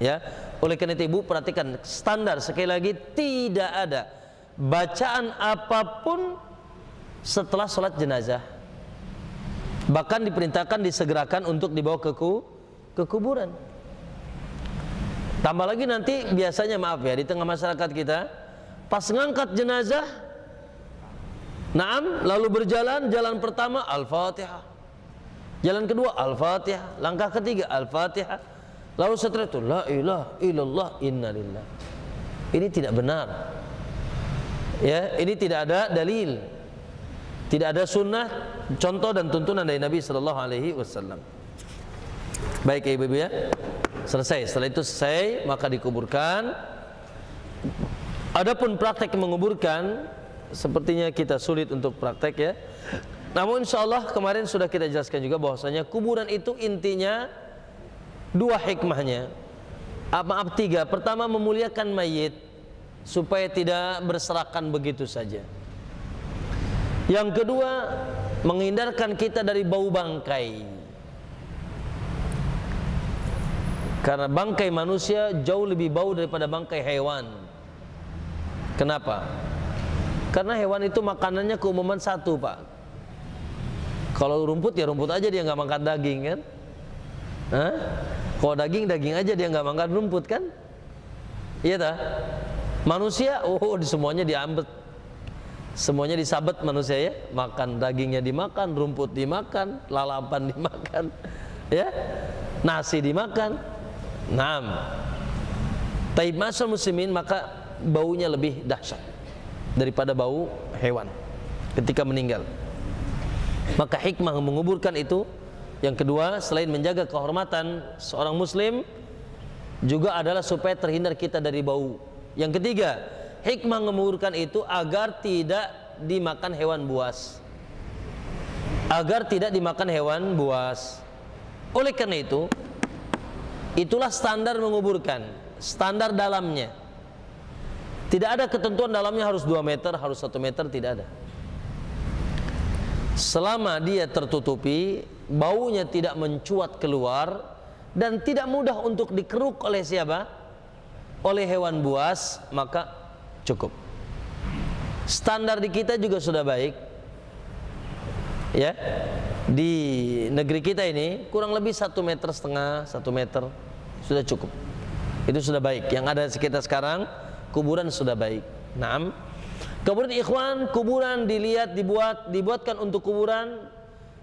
ya. Oleh karena itu ibu perhatikan standar, sekali lagi tidak ada bacaan apapun setelah sholat jenazah. Bahkan diperintahkan disegerakan untuk dibawa ke kuburan. Tambah lagi nanti biasanya maaf ya di tengah masyarakat kita pas ngangkat jenazah, naam, lalu berjalan, jalan pertama Al-Fatihah, jalan kedua Al-Fatihah, langkah ketiga Al-Fatihah, lalu setelah itu la ilaha illallah inna lillah. Ini tidak benar, ya. Ini tidak ada dalil, tidak ada sunnah, contoh dan tuntunan dari Nabi Sallallahu Alaihi Wasallam. Baik ya ibu-ibu ya. Selesai, setelah itu selesai maka dikuburkan. Adapun praktek menguburkan sepertinya kita sulit untuk praktek ya. Namun insya Allah kemarin sudah kita jelaskan juga bahwasanya kuburan itu intinya 2 hikmahnya. Maaf 3. Pertama, memuliakan mayit supaya tidak berserakan begitu saja. Yang kedua, menghindarkan kita dari bau bangkai. Karena bangkai manusia jauh lebih bau daripada bangkai hewan. Kenapa? Karena hewan itu makanannya keumuman satu, Pak. Kalau rumput ya rumput aja, dia nggak makan daging kan? Kalau daging aja, dia nggak makan rumput kan? Iya tak? Manusia, semuanya diambet, semuanya disabet manusia ya. Makan dagingnya dimakan, rumput dimakan, lalapan dimakan, ya, nasi dimakan. Naam. Taib masal muslimin, maka baunya lebih dahsyat daripada bau hewan ketika meninggal. Maka hikmah menguburkan itu yang kedua, selain menjaga kehormatan seorang muslim, juga adalah supaya terhindar kita dari bau. Yang ketiga, hikmah menguburkan itu agar tidak dimakan hewan buas. Agar tidak dimakan hewan buas. Oleh karena itu, itulah standar menguburkan, standar dalamnya. Tidak ada ketentuan dalamnya harus 2 meter, harus 1 meter, tidak ada. Selama dia tertutupi, baunya tidak mencuat keluar dan tidak mudah untuk dikeruk oleh siapa? Oleh hewan buas, maka cukup. Standar di kita juga sudah baik. Ya. Di negeri kita ini kurang lebih 1,5 meter, 1 meter sudah cukup. Itu sudah baik. Yang ada sekitar sekarang kuburan sudah baik. Naam. Kemudian ikhwan, kuburan dibuatkan untuk kuburan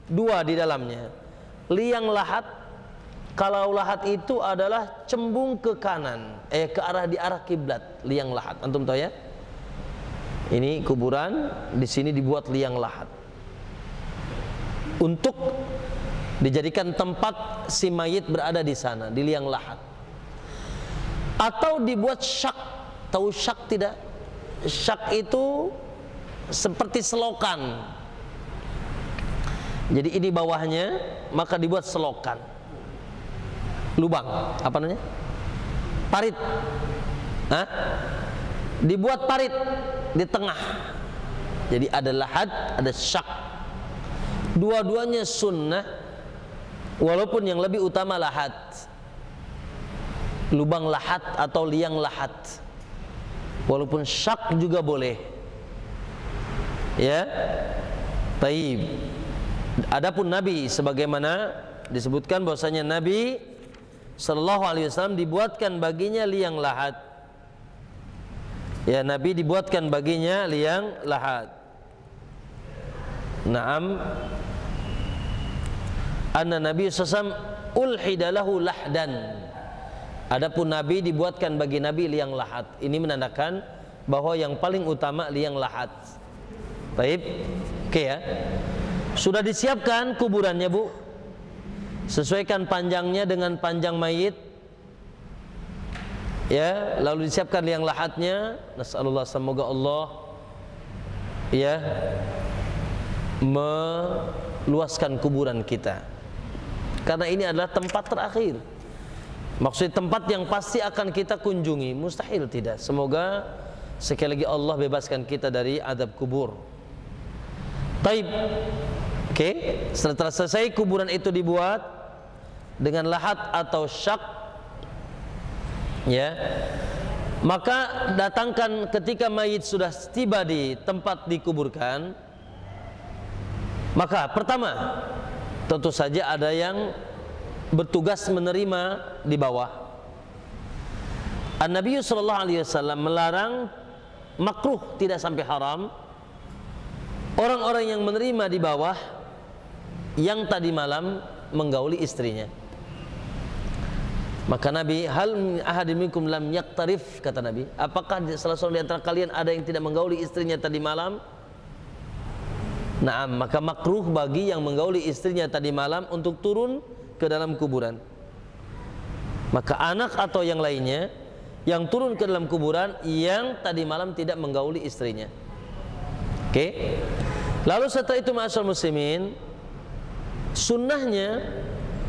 2 di dalamnya. Liang lahat. Kalau lahat itu adalah cembung ke kanan, ke arah kiblat, liang lahat. Antum tahu ya? Ini kuburan, di sini dibuat liang lahat. Untuk dijadikan tempat si mayit berada di sana, di liang lahat. Atau dibuat syak. Tahu syak tidak? Syak itu seperti selokan. Jadi ini bawahnya, maka dibuat selokan. Lubang, apa namanya? parit. Hah? Dibuat parit di tengah. Jadi ada lahad, ada syak. Dua-duanya sunnah, walaupun yang lebih utama lahad. Lubang lahad atau liang lahad. Walaupun syak juga boleh. Ya. Taib. Adapun Nabi, sebagaimana disebutkan bahwasanya Nabi sallallahu alaihi wasallam dibuatkan baginya liang lahad. Ya, Nabi dibuatkan baginya liang lahad. Naam. Anna Nabi sallallahu alaihi wasallam ulhida lahu lahdan. Adapun Nabi dibuatkan bagi Nabi liang lahat. Ini menandakan bahwa yang paling utama liang lahat. Baik, oke ya. Sudah disiapkan kuburannya, Bu. Sesuaikan panjangnya dengan panjang mayit. Ya, lalu disiapkan liang lahatnya. Nasallallahu, semoga Allah ya meluaskan kuburan kita. Karena ini adalah tempat terakhir. Maksud tempat yang pasti akan kita kunjungi, mustahil tidak. Semoga sekali lagi Allah bebaskan kita dari azab kubur. Taib. Oke, setelah selesai kuburan itu dibuat dengan lahat atau syak, ya, maka datangkan ketika mayit sudah tiba di tempat dikuburkan. Maka pertama, tentu saja ada yang bertugas menerima di bawah. An-Nabi sallallahu alaihi wasallam melarang, makruh tidak sampai haram, orang-orang yang menerima di bawah yang tadi malam menggauli istrinya. Maka Nabi, hal ahadin minkum lam yaktarif, kata Nabi, apakah salah seorang di antara kalian ada yang tidak menggauli istrinya tadi malam? Naam, maka makruh bagi yang menggauli istrinya tadi malam untuk turun ke dalam kuburan. Maka anak atau yang lainnya yang turun ke dalam kuburan yang tadi malam tidak menggauli istrinya. Oke. Lalu setelah itu ma'asyiral muslimin, sunnahnya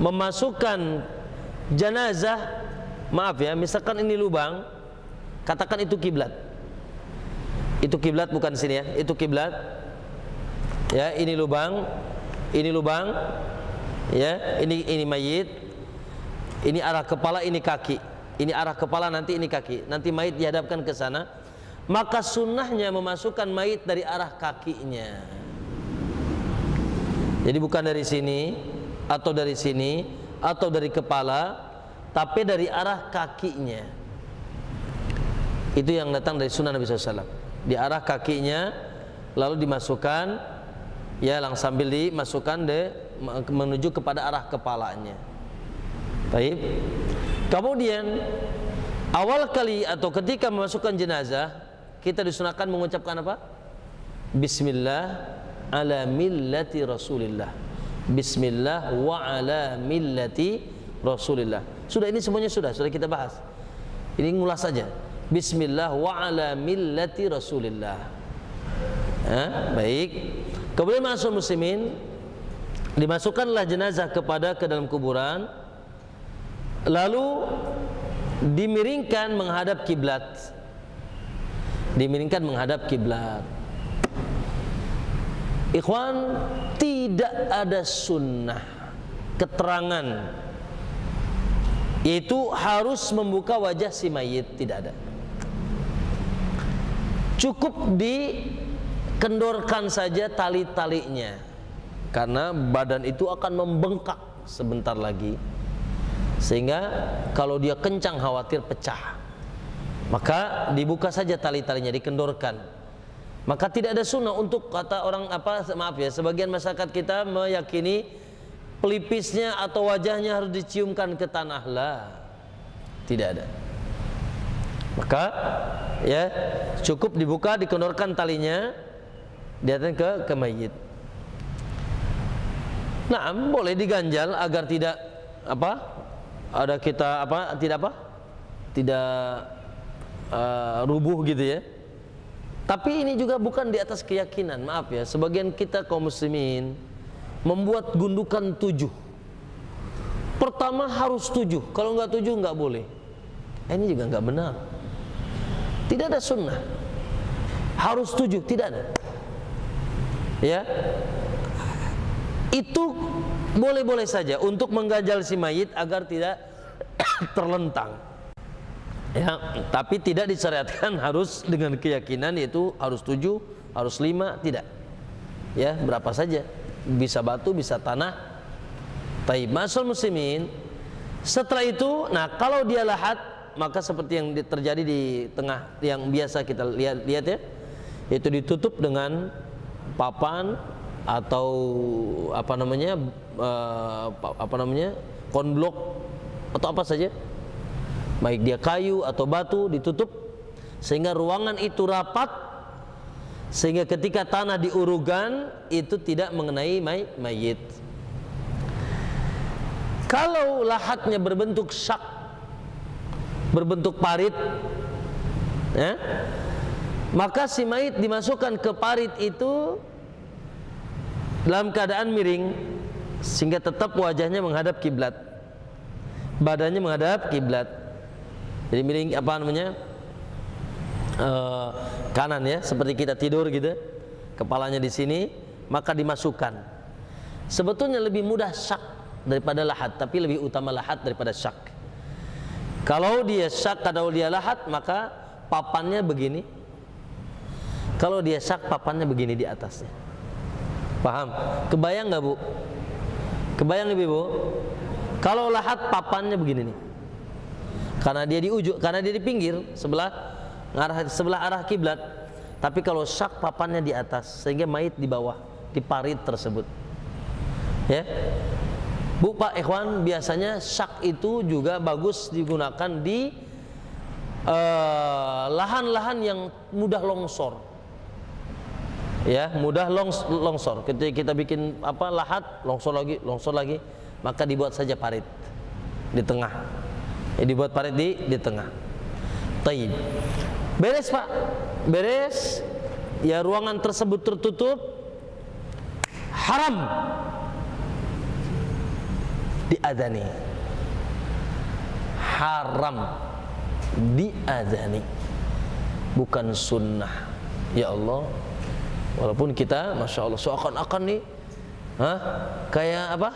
memasukkan jenazah, maaf ya, misalkan ini lubang, katakan itu kiblat. Itu kiblat, bukan sini ya, itu kiblat. Ya, ini lubang, ini lubang. Ya, ini mayit, ini arah kepala, ini kaki, ini arah kepala, nanti ini kaki, nanti mayit dihadapkan ke sana. Maka sunnahnya memasukkan mayit dari arah kakinya. Jadi bukan dari sini atau dari sini atau dari kepala, tapi dari arah kakinya. Itu yang datang dari sunnah Nabi SAW. Di arah kakinya, lalu dimasukkan, ya, sambil dimasukkan menuju kepada arah kepalanya. Baik. Kemudian awal kali atau ketika memasukkan jenazah, kita disunahkan mengucapkan apa? Bismillah ala millati Rasulillah. Bismillah wa ala millati Rasulillah. Sudah, ini semuanya sudah kita bahas. Ini ngulas saja. Bismillah wa ala millati Rasulillah. Baik. Kemudian ma'asyiral muslimin, dimasukkanlah jenazah ke dalam kuburan, lalu dimiringkan menghadap kiblat. Dimiringkan menghadap kiblat. Ikhwan, tidak ada sunnah keterangan yaitu harus membuka wajah si mayit, tidak ada. Cukup dikendorkan saja tali-talinya, karena badan itu akan membengkak sebentar lagi, sehingga kalau dia kencang khawatir pecah. Maka dibuka saja tali-talinya, dikendorkan. Maka tidak ada sunnah untuk, kata orang maaf ya, sebagian masyarakat kita meyakini pelipisnya atau wajahnya harus diciumkan ke tanah. Lah, tidak ada. Maka ya cukup dibuka, dikendorkan talinya, diataskan ke mayit. Nah, boleh diganjal agar tidak tidak rubuh gitu ya. Tapi ini juga bukan di atas keyakinan, maaf ya. Sebagian kita kaum muslimin membuat gundukan 7. Pertama harus 7, kalau enggak 7 enggak boleh. Ini juga nggak benar. Tidak ada sunnah. Harus 7, tidak ada. Ya, itu boleh-boleh saja untuk mengganjal si mayit agar tidak terlentang. Ya, tapi tidak disyariatkan harus dengan keyakinan yaitu harus 7, harus 5, tidak. Ya, berapa saja. Bisa batu, bisa tanah. Taib, ma'asyiral muslimin. Setelah itu, nah kalau dia lahat, maka seperti yang terjadi di tengah yang biasa kita lihat ya, yaitu ditutup dengan papan atau apa namanya konblok atau apa saja, baik dia kayu atau batu, ditutup sehingga ruangan itu rapat, sehingga ketika tanah diurugan itu tidak mengenai mayit. Kalau lahatnya berbentuk syak, berbentuk parit, ya, maka si mayit dimasukkan ke parit itu dalam keadaan miring sehingga tetap wajahnya menghadap kiblat, badannya menghadap kiblat. Jadi miring apa namanya, kanan ya, seperti kita tidur gitu, kepalanya di sini, maka dimasukkan. Sebetulnya lebih mudah syak daripada lahat, tapi lebih utama lahat daripada syak. Kalau dia syak atau dia lahat, maka papannya begini. Kalau dia syak, papannya begini di atasnya. Paham? Kebayang nggak Bu? Kebayang Ibu? Kalau lahat, papannya begini nih. Karena dia di ujung, karena dia di pinggir sebelah arah kiblat. Tapi kalau syak, papannya di atas, sehingga mayit di bawah, di parit tersebut. Ya, Bu, Pak, Ikhwan, biasanya syak itu juga bagus digunakan di lahan-lahan yang mudah longsor. Ya, mudah longsor. Ketika kita bikin apa lahat, longsor lagi, maka dibuat saja parit di tengah. Dibuat parit di tengah. Taib. Beres Pak, beres. Ya, ruangan tersebut tertutup. Haram diadzani. Haram diadzani, bukan sunnah. Ya Allah, walaupun kita, masya Allah, seakan-akan nih, kayak apa?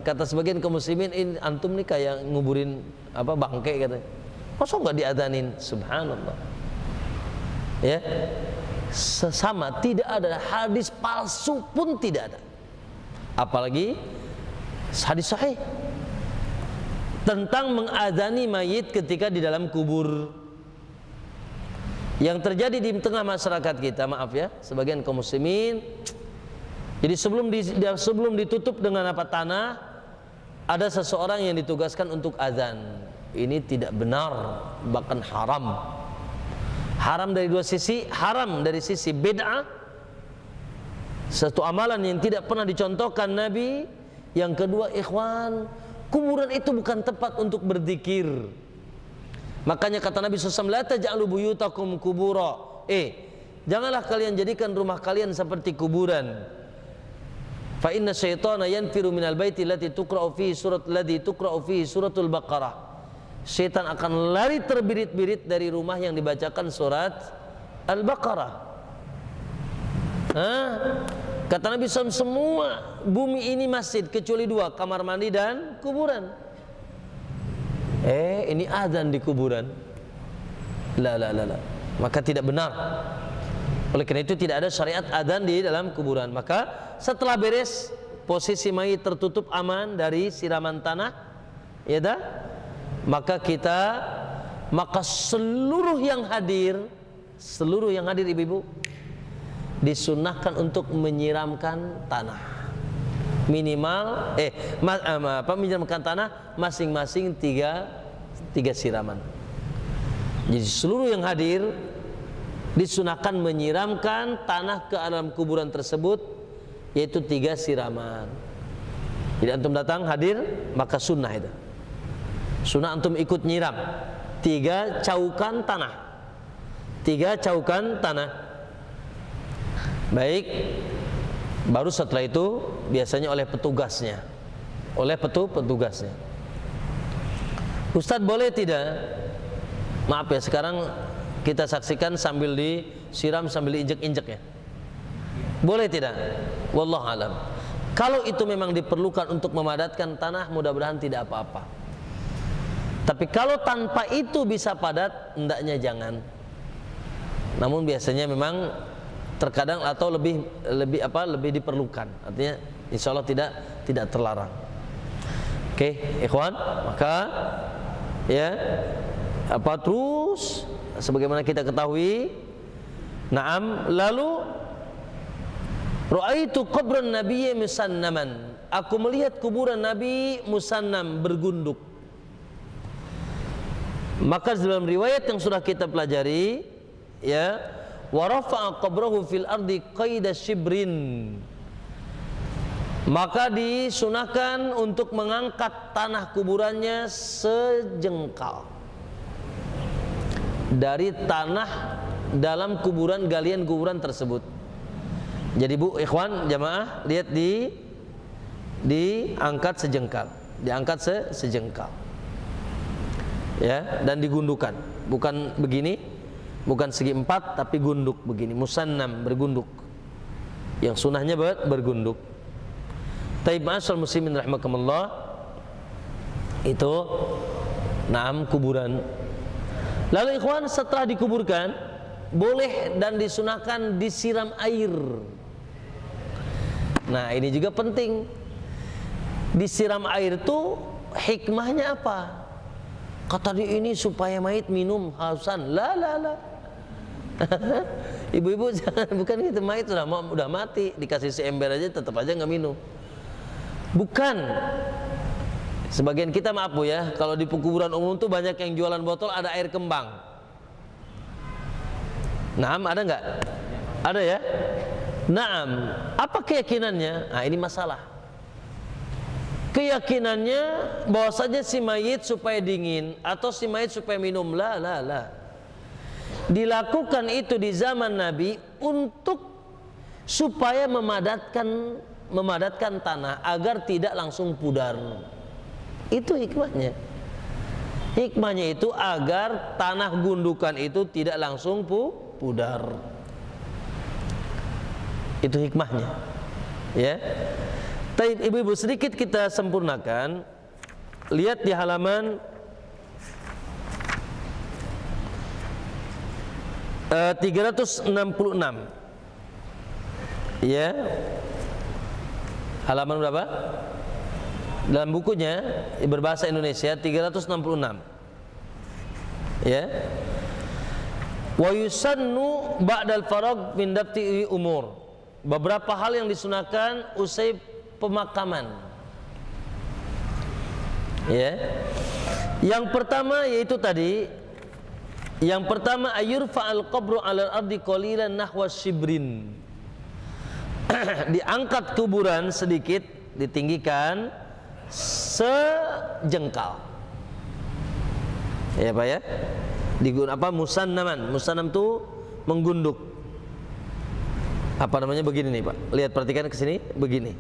Kata sebagian kaum muslimin, ini antum nih kayak nguburin apa bangke katanya. Masa nggak diadzanin? Subhanallah. Ya, sesama, tidak ada hadis palsu pun tidak ada. Apalagi hadis sahih tentang mengadzani mayit ketika di dalam kubur. Yang terjadi di tengah masyarakat kita, maaf ya, sebagian kaum muslimin, jadi sebelum ditutup dengan apa tanah, ada seseorang yang ditugaskan untuk azan. Ini tidak benar, bahkan haram. Haram dari dua sisi. Haram dari sisi bid'ah, satu amalan yang tidak pernah dicontohkan Nabi. Yang kedua, ikhwan, kuburan itu bukan tempat untuk berzikir. Makanya kata Nabi SAW, la taj'alu buyutakum kubura. Janganlah kalian jadikan rumah kalian seperti kuburan. Fa inna syaitana yanfiru minal baiti allati tuqra'u fihi suratul Baqarah. Syaitan akan lari terbirit-birit dari rumah yang dibacakan surat Al-Baqarah. Kata Nabi SAW, semua bumi ini masjid kecuali dua, kamar mandi dan kuburan. Ini azan di kuburan. La. Maka tidak benar. Oleh karena itu tidak ada syariat azan di dalam kuburan. Maka setelah beres, posisi mayit tertutup aman dari siraman tanah, ya dah, maka seluruh yang hadir ibu-ibu, disunnahkan untuk menyiramkan tanah. Minimal menyiramkan tanah masing-masing tiga siraman. Jadi seluruh yang hadir disunahkan menyiramkan tanah ke dalam kuburan tersebut, yaitu 3 siraman. Jadi antum datang hadir, maka sunnah itu. Sunnah antum ikut nyiram 3 caukan tanah. 3 caukan tanah. Baik. Baru setelah itu biasanya oleh petugasnya. Ustadz boleh tidak? Maaf ya, sekarang kita saksikan sambil disiram, sambil diinjek-injek ya. Boleh tidak? Wallahu alam. Kalau itu memang diperlukan untuk memadatkan tanah, mudah-mudahan tidak apa-apa. Tapi kalau tanpa itu bisa padat, hendaknya jangan. Namun biasanya memang terkadang atau lebih diperlukan. Artinya insya Allah tidak terlarang. Oke, ikhwan, maka ya terus sebagaimana kita ketahui, na'am, lalu ra'aitu qabran nabiyyi musannaman. Aku melihat kuburan Nabi musannam, bergunduk. Maka dalam riwayat yang sudah kita pelajari, ya, wa rafa'a qabrahu fil ardi qaida shibrin. Maka disunahkan untuk mengangkat tanah kuburannya sejengkal dari tanah dalam kuburan, galian kuburan tersebut. Jadi bu, ikhwan, jamaah, lihat diangkat sejengkal, sejengkal, ya, dan digundukan, bukan begini, bukan segi empat, tapi gunduk begini, musannam, bergunduk. Yang sunahnya bergunduk. Taib ma'asyal muslimin rahimakumullah, itu naam kuburan. Lalu ikhwan, setelah dikuburkan, boleh dan disunahkan disiram air. Nah ini juga penting. Disiram air itu hikmahnya apa? Kata dia ini supaya mayit minum hausan. La. Ibu-ibu jangan, bukan gitu, mayit udah mati, dikasih seember aja tetap aja nggak minum. Bukan. Sebagian kita, maaf bu ya, kalau di kuburan umum tuh banyak yang jualan botol ada air kembang. Naam, ada nggak? Ada ya? Naam. Apa keyakinannya? Nah ini masalah. Keyakinannya bahwasanya si mayit supaya dingin atau si mayit supaya minum. La. Dilakukan itu di zaman Nabi untuk supaya memadatkan tanah agar tidak langsung pudar. Itu hikmahnya. Hikmahnya itu agar tanah gundukan itu tidak langsung pudar. Itu hikmahnya. Ya. Taib ibu-ibu, sedikit kita sempurnakan. Lihat di halaman 366. Ya. Halaman berapa? Dalam bukunya berbahasa Indonesia 366. Ya. Wa yusannu ba'dal faragh min dafti umur. Beberapa hal yang disunahkan usai pemakaman. Ya. Yang pertama yaitu tadi, yang pertama ayurfa'al qabru 'alal ardi qalilan nahwa shibrin. Diangkat kuburan sedikit, ditinggikan sejengkal. Ya Pak ya. Musannaman. Musannam itu menggunduk. Apa namanya, begini nih Pak. Lihat, perhatikan ke sini, begini.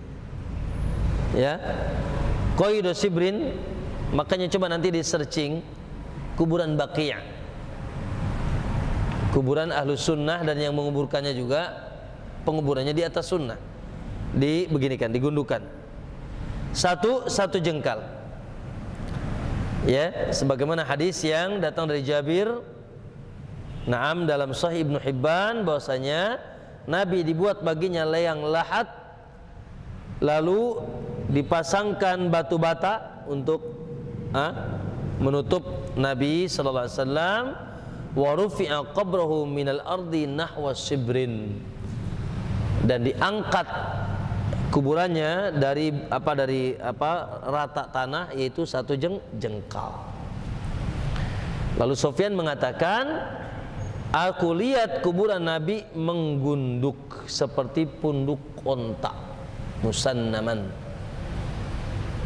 Ya. Qaidu shibrin, makanya coba nanti di searching kuburan Baqi'. Kuburan Ahlus Sunnah, dan yang menguburkannya juga penguburannya di atas sunnah, beginikan, digundukan satu jengkal, ya, sebagaimana hadis yang datang dari Jabir, naam, dalam Sahih Ibnu Hibban, bahwasanya Nabi dibuat baginya layang lahat, lalu dipasangkan batu bata untuk menutup Nabi sallallahu alaihi wasallam, wa rufi'a qabrahu minal ardi nahwa shibrin, dan diangkat kuburannya dari rata tanah, yaitu satu jengkal. Lalu Sufyan mengatakan, aku lihat kuburan Nabi menggunduk seperti punduk onta, musannaman,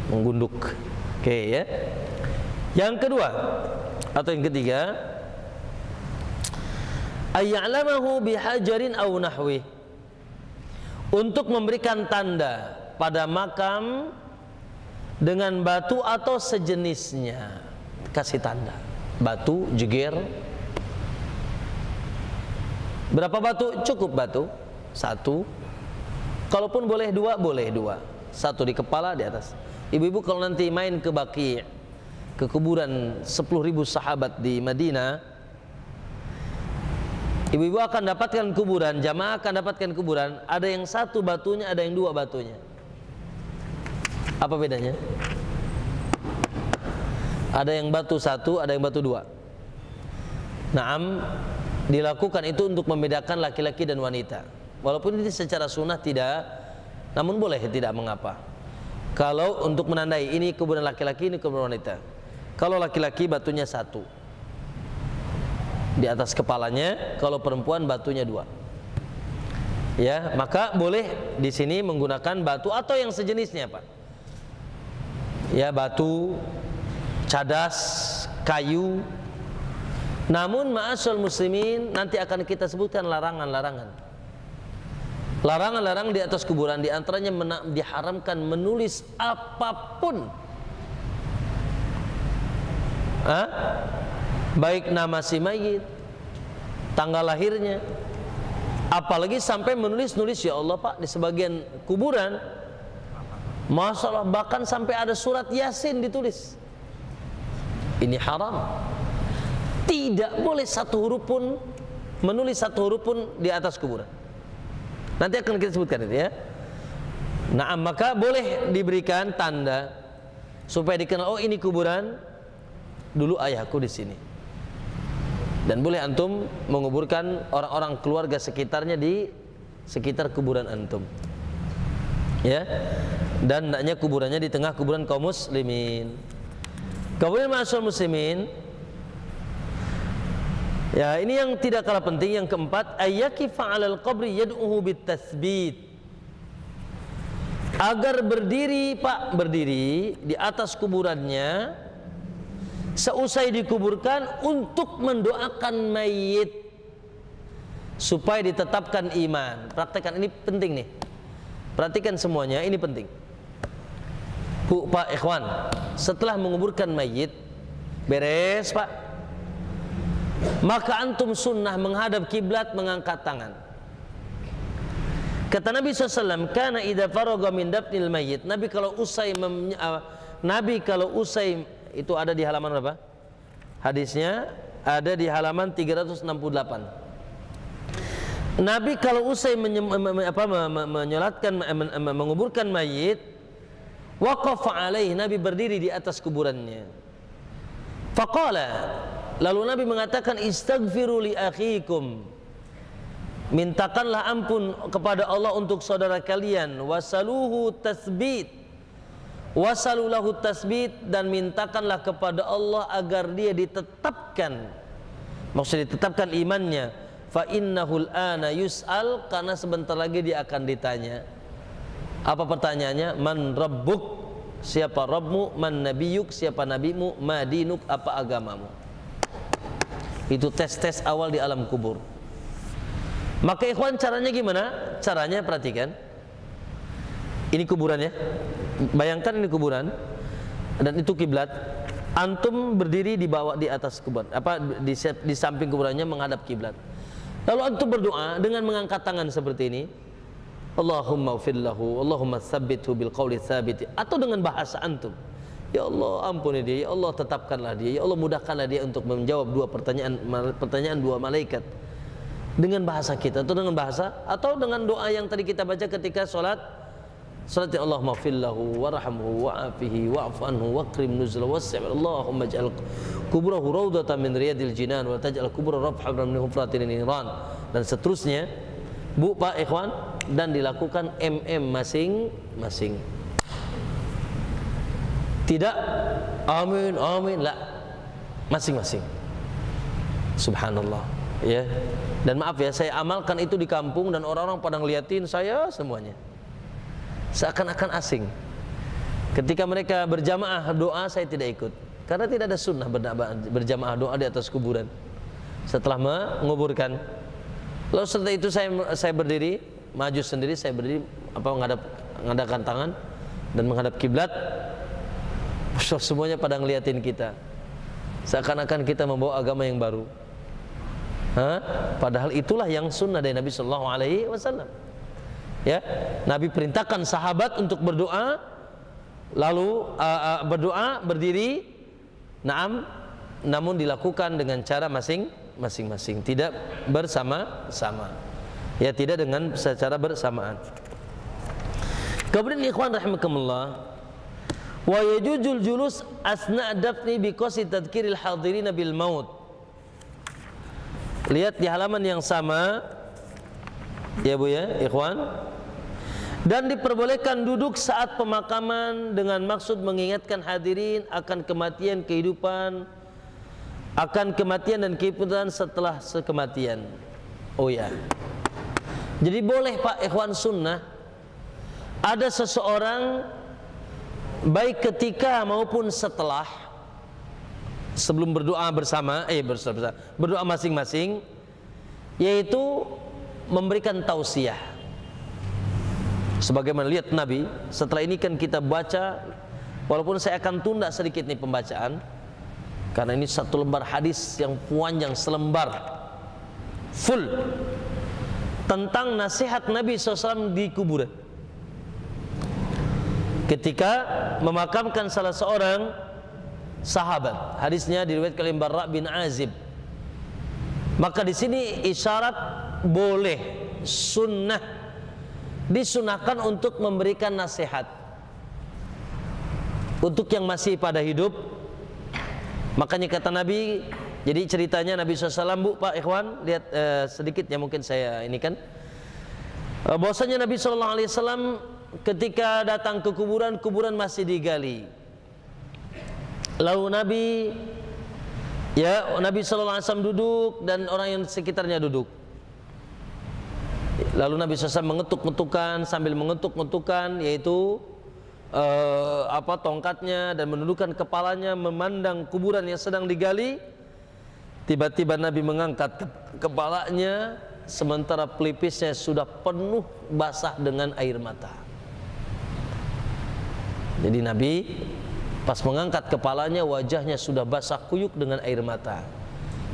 menggunduk. Oke ya. Yang kedua atau yang ketiga, ayya'lamahu bihajarin aw nahwi, untuk memberikan tanda pada makam dengan batu atau sejenisnya. kasih tanda. Batu, jeger. Berapa batu? Cukup batu. 1. Kalaupun boleh 2, boleh 2. 1 di kepala, di atas. Ibu-ibu kalau nanti main ke Baqi', ke kuburan 10.000 sahabat di Madinah, ibu-ibu akan dapatkan kuburan, jamaah akan dapatkan kuburan, ada yang 1 batunya, ada yang 2 batunya. Apa bedanya? Ada yang batu 1, ada yang batu 2. Naam, dilakukan itu untuk membedakan laki-laki dan wanita. Walaupun ini secara sunnah tidak, namun boleh, tidak mengapa. Kalau untuk menandai ini kuburan laki-laki, ini kuburan wanita. Kalau laki-laki batunya 1 di atas kepalanya, kalau perempuan batunya 2. Ya, maka boleh di sini menggunakan batu atau yang sejenisnya, Pak. Ya, batu, cadas, kayu. Namun ma'asyal muslimin, nanti akan kita sebutkan larangan-larangan. Larangan-larangan di atas kuburan, di antaranya diharamkan menulis apapun. Baik nama si mayit, tanggal lahirnya, apalagi sampai menulis-nulis, ya Allah Pak, di sebagian kuburan, Masya Allah, bahkan sampai ada surat Yasin ditulis. Ini haram. Tidak boleh 1 huruf pun, menulis 1 huruf pun di atas kuburan. Nanti akan kita sebutkan itu, ya. Nah, maka boleh diberikan tanda supaya dikenal, oh ini kuburan dulu ayahku di sini. Dan boleh antum menguburkan orang-orang keluarga sekitarnya di sekitar kuburan antum. Ya. Dan hendaknya kuburannya di tengah kuburan kaum muslimin. Kemudian ma'asyarul muslimin, ya, ini yang tidak kalah penting. Yang keempat, ayyakifa 'alal qabri yad'uhu bitasbit. Agar berdiri, Pak, berdiri di atas kuburannya seusai dikuburkan untuk mendoakan mayit supaya ditetapkan iman. Praktekkan, ini penting nih. Perhatikan semuanya, ini penting. Bu, Pak, ikhwan, setelah menguburkan mayit, beres, Pak, maka antum sunnah menghadap kiblat, mengangkat tangan. Kata Nabi SAW, kana idza faragha min dafnil mayyit, Nabi kalau usai itu ada di halaman berapa? Hadisnya ada di halaman 368. Nabi kalau usai menyolatkan, menguburkan mayit, waqafa alaih, Nabi berdiri di atas kuburannya. Faqala, lalu Nabi mengatakan, istaghfiru li akhikum, mintakanlah ampun kepada Allah untuk saudara kalian, wasaluhu tasbit, wasalulahu tasbit, dan mintakanlah kepada Allah agar dia ditetapkan, maksudnya ditetapkan imannya. Fa innahul ana yus'al, karena sebentar lagi dia akan ditanya. Apa pertanyaannya? Man rabbuk, siapa Rabbmu? Man nabiyuk, siapa nabimu? Ma dinuk, apa agamamu? Itu tes-tes awal di alam kubur. Maka ikhwan, caranya gimana? Caranya perhatikan. Ini kuburannya. Bayangkan ini kuburan dan itu kiblat. Antum berdiri di bawah, di atas kuburan, di samping kuburannya menghadap kiblat. Lalu antum berdoa dengan mengangkat tangan seperti ini. Allahumma ufillahu, Allahumma tsabbithu bil qawli tsabit, atau dengan bahasa antum. Ya Allah, ampuni dia, ya Allah tetapkanlah dia, ya Allah mudahkanlah dia untuk menjawab 2 pertanyaan 2 malaikat. Dengan bahasa kita atau dengan doa yang tadi kita baca ketika salat ya Allahumma fillahu warhamhu wa'afihi wa'fu anhu waqrim nuzulahu wasi', Allahumma ij'al kubrahu raudatan min riyadil jinan wa taj'al kubra rabhan min hufratil niran, dan seterusnya. Bu, Pak, ikhwan, dan dilakukan masing-masing. Tidak amin amin, la, masing-masing. Subhanallah, ya. Dan maaf ya, saya amalkan itu di kampung dan orang-orang pada ngeliatin saya semuanya, seakan-akan asing. Ketika mereka berjamaah doa, saya tidak ikut, karena tidak ada sunnah berjamaah doa di atas kuburan setelah menguburkan. Lalu setelah itu saya berdiri, maju sendiri, saya berdiri mengadakan tangan dan menghadap kiblat. Semuanya pada ngeliatin kita. Seakan-akan kita membawa agama yang baru. Padahal itulah yang sunnah dari Nabi Sallallahu Alaihi Wasallam. Ya, Nabi perintahkan sahabat untuk berdoa, lalu berdoa berdiri, namun dilakukan dengan cara masing-masing, tidak bersama-sama. Ya, tidak dengan secara bersamaan. Kemudian ikhwan rahimakumullah, wa yajuzul julus asna dafni bi qasdi tadhkiril hadirin bil maut. Lihat di halaman yang sama, ya Bu ya, ikhwan. Dan diperbolehkan duduk saat pemakaman dengan maksud mengingatkan hadirin akan kematian, kehidupan, akan kematian dan kehidupan setelah kematian. Oh ya. Jadi boleh Pak ikhwan sunnah ada seseorang baik ketika maupun setelah, sebelum berdoa bersama, berdoa masing-masing, yaitu memberikan tausiah. Sebagaimana lihat Nabi, setelah ini kan kita baca, walaupun saya akan tunda sedikit nih pembacaan, karena ini satu lembar hadis yang panjang, selembar full tentang nasihat Nabi SAW di kuburan. Ketika memakamkan salah seorang sahabat, hadisnya diriwayatkan oleh Barra bin Azib. Maka di sini isyarat boleh, sunnah, disunahkan untuk memberikan nasihat untuk yang masih pada hidup. Makanya kata Nabi, jadi ceritanya Nabi SAW, Bu, Pak ikhwan, lihat sedikit ya, mungkin saya ini kan, bahwasanya Nabi SAW ketika datang ke kuburan, kuburan masih digali. Lalu Nabi SAW duduk dan orang yang sekitarnya duduk. Lalu Nabi SAW mengetuk-ngetukan, sambil mengetuk-ngetukan, yaitu tongkatnya, dan menundukkan kepalanya memandang kuburan yang sedang digali. Tiba-tiba Nabi mengangkat kepalanya, sementara pelipisnya sudah penuh basah dengan air mata. Jadi Nabi pas mengangkat kepalanya, wajahnya sudah basah kuyuk dengan air mata.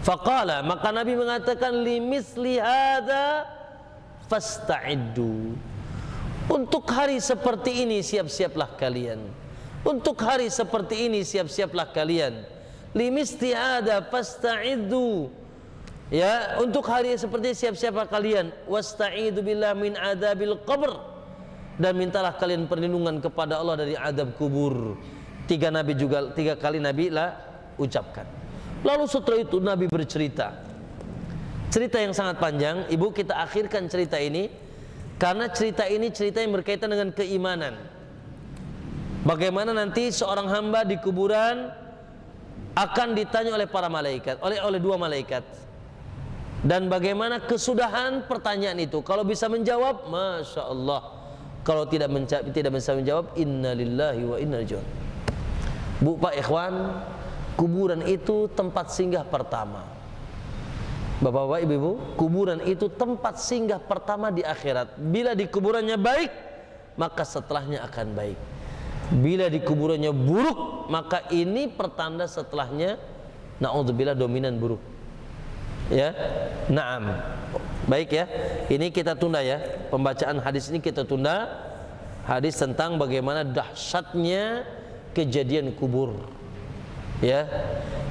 Faqala, maka Nabi mengatakan, limisli hadza fasta'iddu. Untuk hari seperti ini siap-siaplah kalian. Untuk hari seperti ini siap-siaplah kalian. Limisli hadza fasta'iddu. Ya, untuk hari seperti ini siap-siaplah kalian. Wasta'idzu billahi min adzabil qabr. Dan mintalah kalian perlindungan kepada Allah dari adab kubur. Tiga kali Nabi ucapkan. Lalu setelah itu Nabi bercerita, cerita yang sangat panjang. Ibu, kita akhirkan cerita ini karena cerita ini cerita yang berkaitan dengan keimanan. Bagaimana nanti seorang hamba di kuburan akan ditanya oleh para malaikat, oleh dua malaikat. Dan bagaimana kesudahan pertanyaan itu. Kalau bisa menjawab, Masya Allah. Kalau tidak bisa menjawab, inna lillahi wa inna ilaihi raji'un. Bu, Pak ikhwan, kuburan itu tempat singgah pertama. Bapak-bapak, ibu-ibu, kuburan itu tempat singgah pertama di akhirat. Bila di kuburannya baik, maka setelahnya akan baik. Bila di kuburannya buruk, maka ini pertanda setelahnya, na'udzubillah, dominan buruk. Ya, na'am. Baik ya, ini kita tunda ya, pembacaan hadis ini kita tunda. Hadis tentang bagaimana dahsyatnya kejadian kubur. Ya,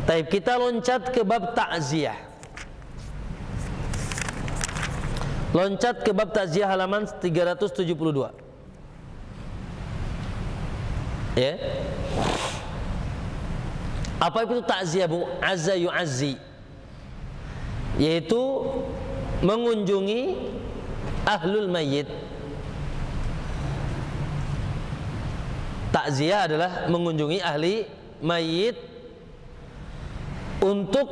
tapi kita loncat ke bab takziah. Loncat ke bab takziah halaman 372. Ya, apa itu takziah, Bu? Azza yu'azzi, yaitu mengunjungi ahlul mayyit. Takziah adalah mengunjungi ahli mayyit untuk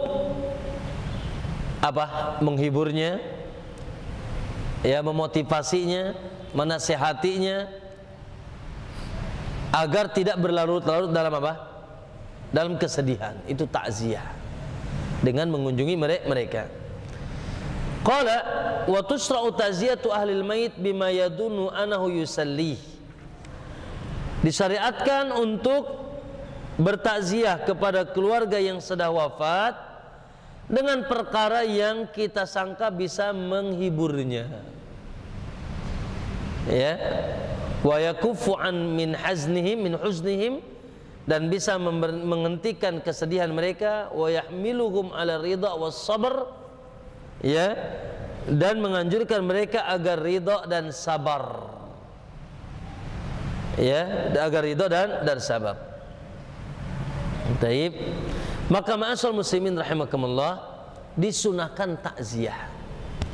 apa? Menghiburnya, ya, memotivasinya, menasihatinya agar tidak berlarut-larut dalam apa? Dalam kesedihan. Itu takziah, dengan mengunjungi mereka. Qala wa tusra'u ta'ziyatu ahlil mayit bima yadunu anahu yusalli. Disyariatkan untuk bertakziah kepada keluarga yang sudah wafat dengan perkara yang kita sangka bisa menghiburnya, ya, wa yakuffu an min huznihim, dan bisa menghentikan kesedihan mereka, wa yahmiluhum ala ridha was sabr, ya, dan menganjurkan mereka agar ridha dan sabar, ya, agar ridha dan sabar. Taib. Maka ma'asyiral muslimin rahimakumullah, disunahkan takziah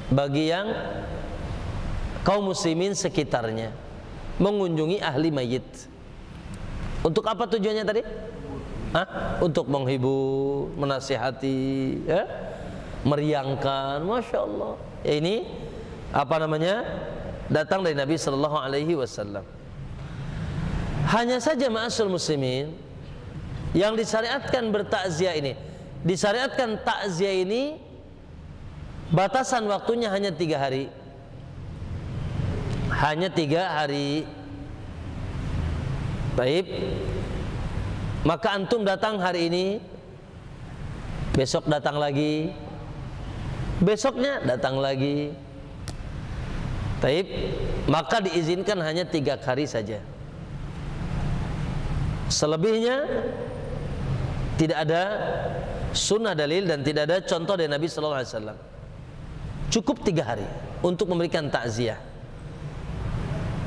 bagi yang kaum muslimin sekitarnya, mengunjungi ahli mayit. Untuk apa tujuannya tadi? Untuk menghibur, menasihati, ya, meriangkan. Masya Allah. Ini apa namanya? Datang dari Nabi Sallallahu Alaihi Wasallam. Hanya saja ma'asyiral muslimin, yang disyariatkan bertakziah ini, disyariatkan takziah ini batasan waktunya hanya 3 hari. Hanya 3 hari. Baik. Maka antum datang hari ini, besok datang lagi, besoknya datang lagi. Baik. Maka diizinkan hanya 3 hari saja. Selebihnya tidak ada sunnah dalil dan tidak ada contoh dari Nabi Sallallahu Alaihi Wasallam. Cukup 3 hari untuk memberikan takziah.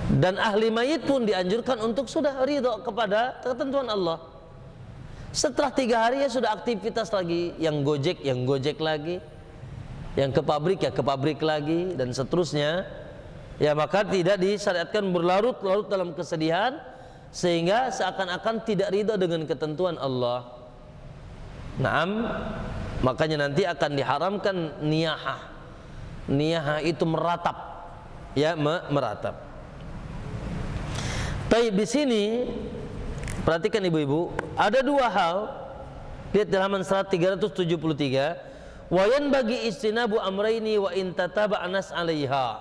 Dan ahli mayit pun dianjurkan untuk sudah ridho kepada ketentuan Allah. Setelah 3 hari ya sudah aktivitas lagi, yang gojek lagi, yang ke pabrik lagi, dan seterusnya. Ya, maka tidak disyariatkan berlarut-larut dalam kesedihan sehingga seakan-akan tidak ridho dengan ketentuan Allah. Naam, makanya nanti akan diharamkan niyahah. Niyahah itu meratap, ya, meratap. Taib, di sini perhatikan ibu-ibu, ada 2 hal. Lihat di halaman 373. Wa yanbaghi istinabu amrayni wa in tataba anas 'alaiha.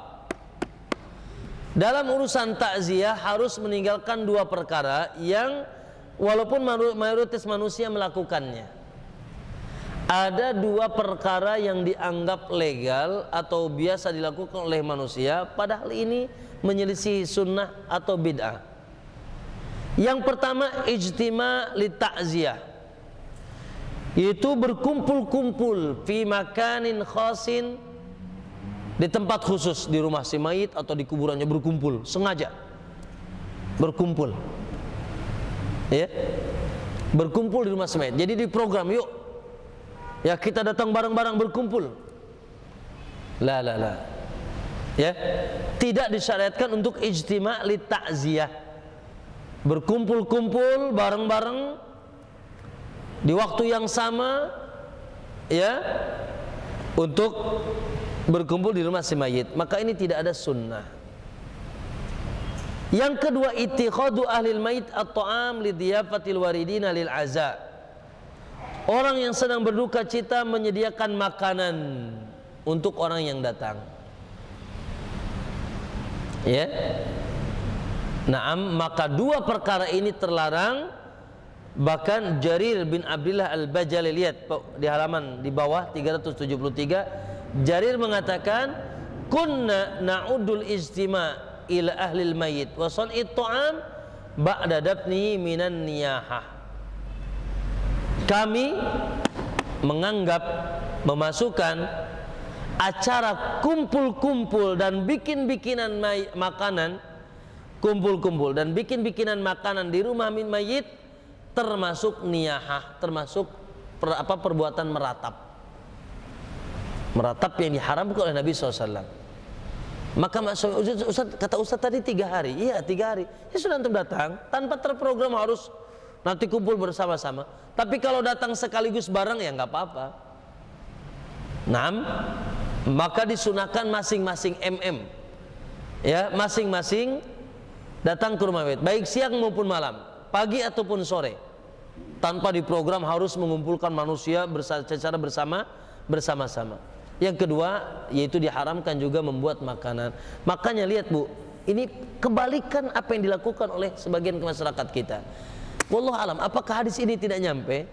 Dalam urusan takziah harus meninggalkan 2 perkara yang walaupun mayoritas manusia melakukannya. Ada 2 perkara yang dianggap legal atau biasa dilakukan oleh manusia, padahal ini menyelisih sunnah atau bid'ah. Yang pertama, ijtima' li ta'ziyah, yaitu berkumpul-kumpul fi makanin khasin, di tempat khusus, di rumah si mayit atau di kuburannya berkumpul, sengaja berkumpul, ya, berkumpul di rumah si mayit. Jadi di program, yuk, ya, kita datang bareng-bareng berkumpul. La, ya, tidak disyariatkan untuk ijtima' li ta'ziyah, berkumpul-kumpul bareng-bareng di waktu yang sama, ya, untuk berkumpul di rumah si mayit. Maka ini tidak ada sunnah. Yang kedua, ittikhadu ahlil mayit at-ta'am li diyafatil waridina lil aza. Orang yang sedang berduka cita menyediakan makanan untuk orang yang datang, ya. Naam, maka 2 perkara ini terlarang. Bahkan Jarir bin Abdullah Al-Bajali, lihat di halaman di bawah 373, Jarir mengatakan, kunna na'udul ijtima' ila ahlil mayit wa san'it ta'am ba'da dafnihi minan niyahah. Kami menganggap, memasukkan acara kumpul-kumpul dan bikin-bikinan makanan, kumpul-kumpul dan bikin-bikinan makanan di rumah mayit termasuk niyahah, termasuk perbuatan meratap. Meratap yang diharamkan oleh Nabi SAW. Maka Ustaz, kata Ustaz tadi 3 hari. Iya, 3 hari. Ya sudah, antum datang tanpa terprogram harus nanti kumpul bersama-sama. Tapi kalau datang sekaligus bareng ya nggak apa-apa. Maka disunahkan masing-masing ya, masing-masing datang ke rumah mayit, baik siang maupun malam, pagi ataupun sore, tanpa diprogram harus mengumpulkan manusia secara bersama-sama. Yang kedua, yaitu diharamkan juga membuat makanan. Makanya lihat Bu, ini kebalikan apa yang dilakukan oleh sebagian masyarakat kita. Wallahu alam, apakah hadis ini tidak nyampe?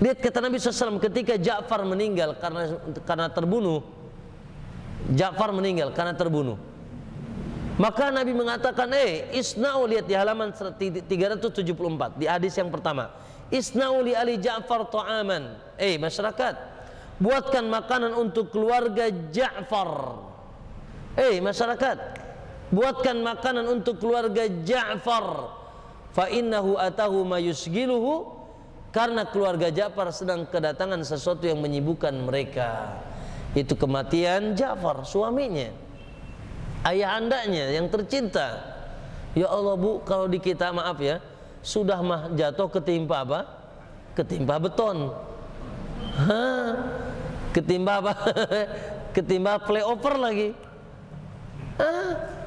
Lihat kata Nabi SAW ketika Ja'far meninggal karena terbunuh. Ja'far meninggal karena terbunuh. Maka Nabi mengatakan, isna'u, lihat di halaman 374 di hadis yang pertama. Isna'u li ali Ja'far ta'aman. Masyarakat, buatkan makanan untuk keluarga Ja'far. Masyarakat, buatkan makanan untuk keluarga Ja'far. Fa innahu atahu ma yusgiluhu, karena keluarga Ja'far sedang kedatangan sesuatu yang menyibukkan mereka. Itu kematian Ja'far, suaminya, ayah andanya yang tercinta. Ya Allah Bu, kalau di kita, maaf ya, sudah mah jatuh ketimpa apa? Ketimpa beton. Ketimpa apa? Ketimpa flyover lagi.